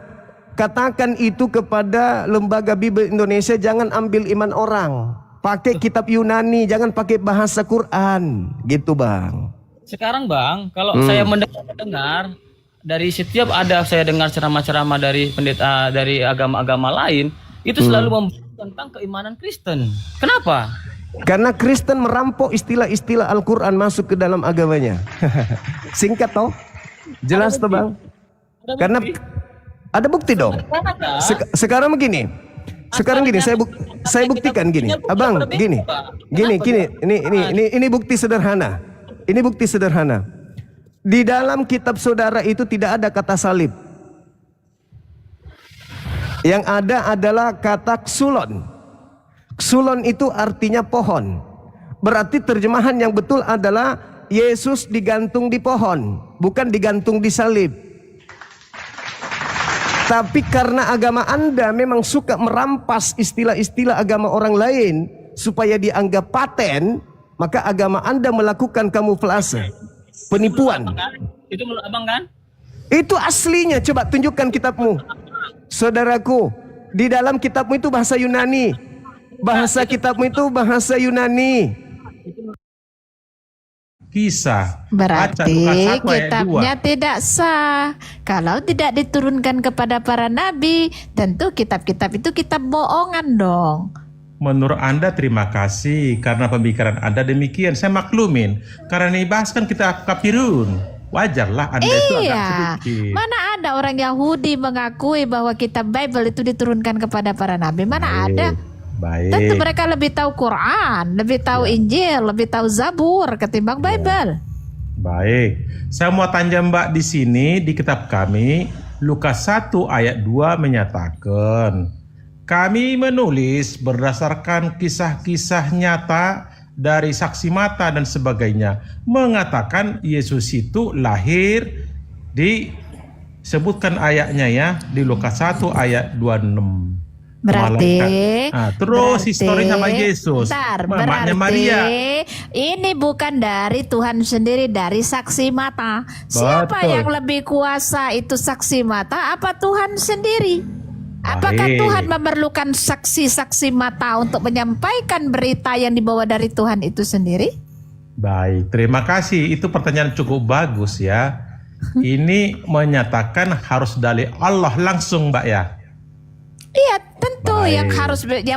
B: katakan itu kepada Lembaga Bible Indonesia, jangan ambil iman orang. Pakai kitab Yunani, jangan pakai bahasa Quran. Gitu, Bang.
H: Sekarang, Bang, kalau saya mendengar dari setiap saya dengar ceramah-ceramah dari pendeta dari agama-agama lain, itu selalu membahas tentang keimanan Kristen. Kenapa?
B: Karena Kristen merampok istilah-istilah Al-Quran masuk ke dalam agamanya. Singkat toh? Jelas toh, Bang? Karena ada bukti dong. Sekarang begini. Saya buktikan gini. Abang, gini. Ini bukti sederhana. Ini bukti sederhana. Di dalam kitab saudara itu tidak ada kata salib. Yang ada adalah kata ksulon. Ksulon itu artinya pohon. Berarti terjemahan yang betul adalah Yesus digantung di pohon, bukan digantung di salib. Tapi karena agama Anda memang suka merampas istilah-istilah agama orang lain supaya dianggap paten, maka agama Anda melakukan kamuflase, penipuan.
H: Itu menurut Abang kan?
B: Itu aslinya, coba tunjukkan kitabmu. Saudaraku, di dalam kitabmu itu bahasa Yunani. Bahasa kitabmu itu bahasa Yunani.
I: Kisah.
J: Berarti
I: Lukas 1 ayat
J: kitabnya
I: 2.
J: tidak sah. Kalau tidak diturunkan kepada para nabi, tentu kitab-kitab itu kitab bohongan dong.
I: Menurut Anda terima kasih karena pemikiran Anda demikian. Saya maklumin. Karena dibahas kan kitab Kafirun. Wajarlah Anda itu agak sedikit.
J: Mana ada orang Yahudi mengakui bahwa kitab Bible itu diturunkan kepada para nabi? Mana ada? Tentu mereka lebih tahu Quran, lebih tahu Injil, lebih tahu Zabur ketimbang Bible.
I: Baik. Saya mau tanya Mbak di sini di kitab kami Lukas 1 ayat 2 menyatakan, kami menulis berdasarkan kisah-kisah nyata dari saksi mata dan sebagainya, mengatakan Yesus itu lahir, disebutkan ayatnya ya di Lukas 1 ayat 26.
J: Berarti,
I: terus histori sama Yesus, mamanya Maria.
J: Ini bukan dari Tuhan sendiri, dari saksi mata. Siapa yang lebih kuasa, itu saksi mata apa Tuhan sendiri? Apakah Tuhan memerlukan saksi-saksi mata untuk menyampaikan berita yang dibawa dari Tuhan itu sendiri?
I: Baik, terima kasih. Itu pertanyaan cukup bagus ya. Ini menyatakan harus dari Allah langsung, Mbak ya.
J: Iya, tentu yang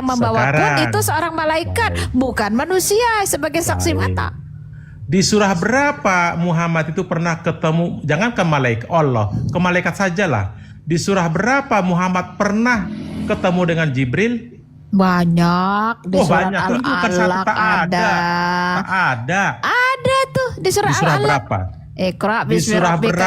J: membawakan itu seorang malaikat, bukan manusia sebagai saksi mata.
I: Di surah berapa Muhammad itu pernah ketemu, jangan ke malaikat Allah, ke malaikat sajalah. Di surah berapa Muhammad pernah ketemu dengan Jibril?
J: Banyak. Di surat Al-Alaq ada.
I: Tak ada.
J: Ada tuh di surat Al-Alaq.
I: Berapa?
J: Iqra
I: Di surah berapa?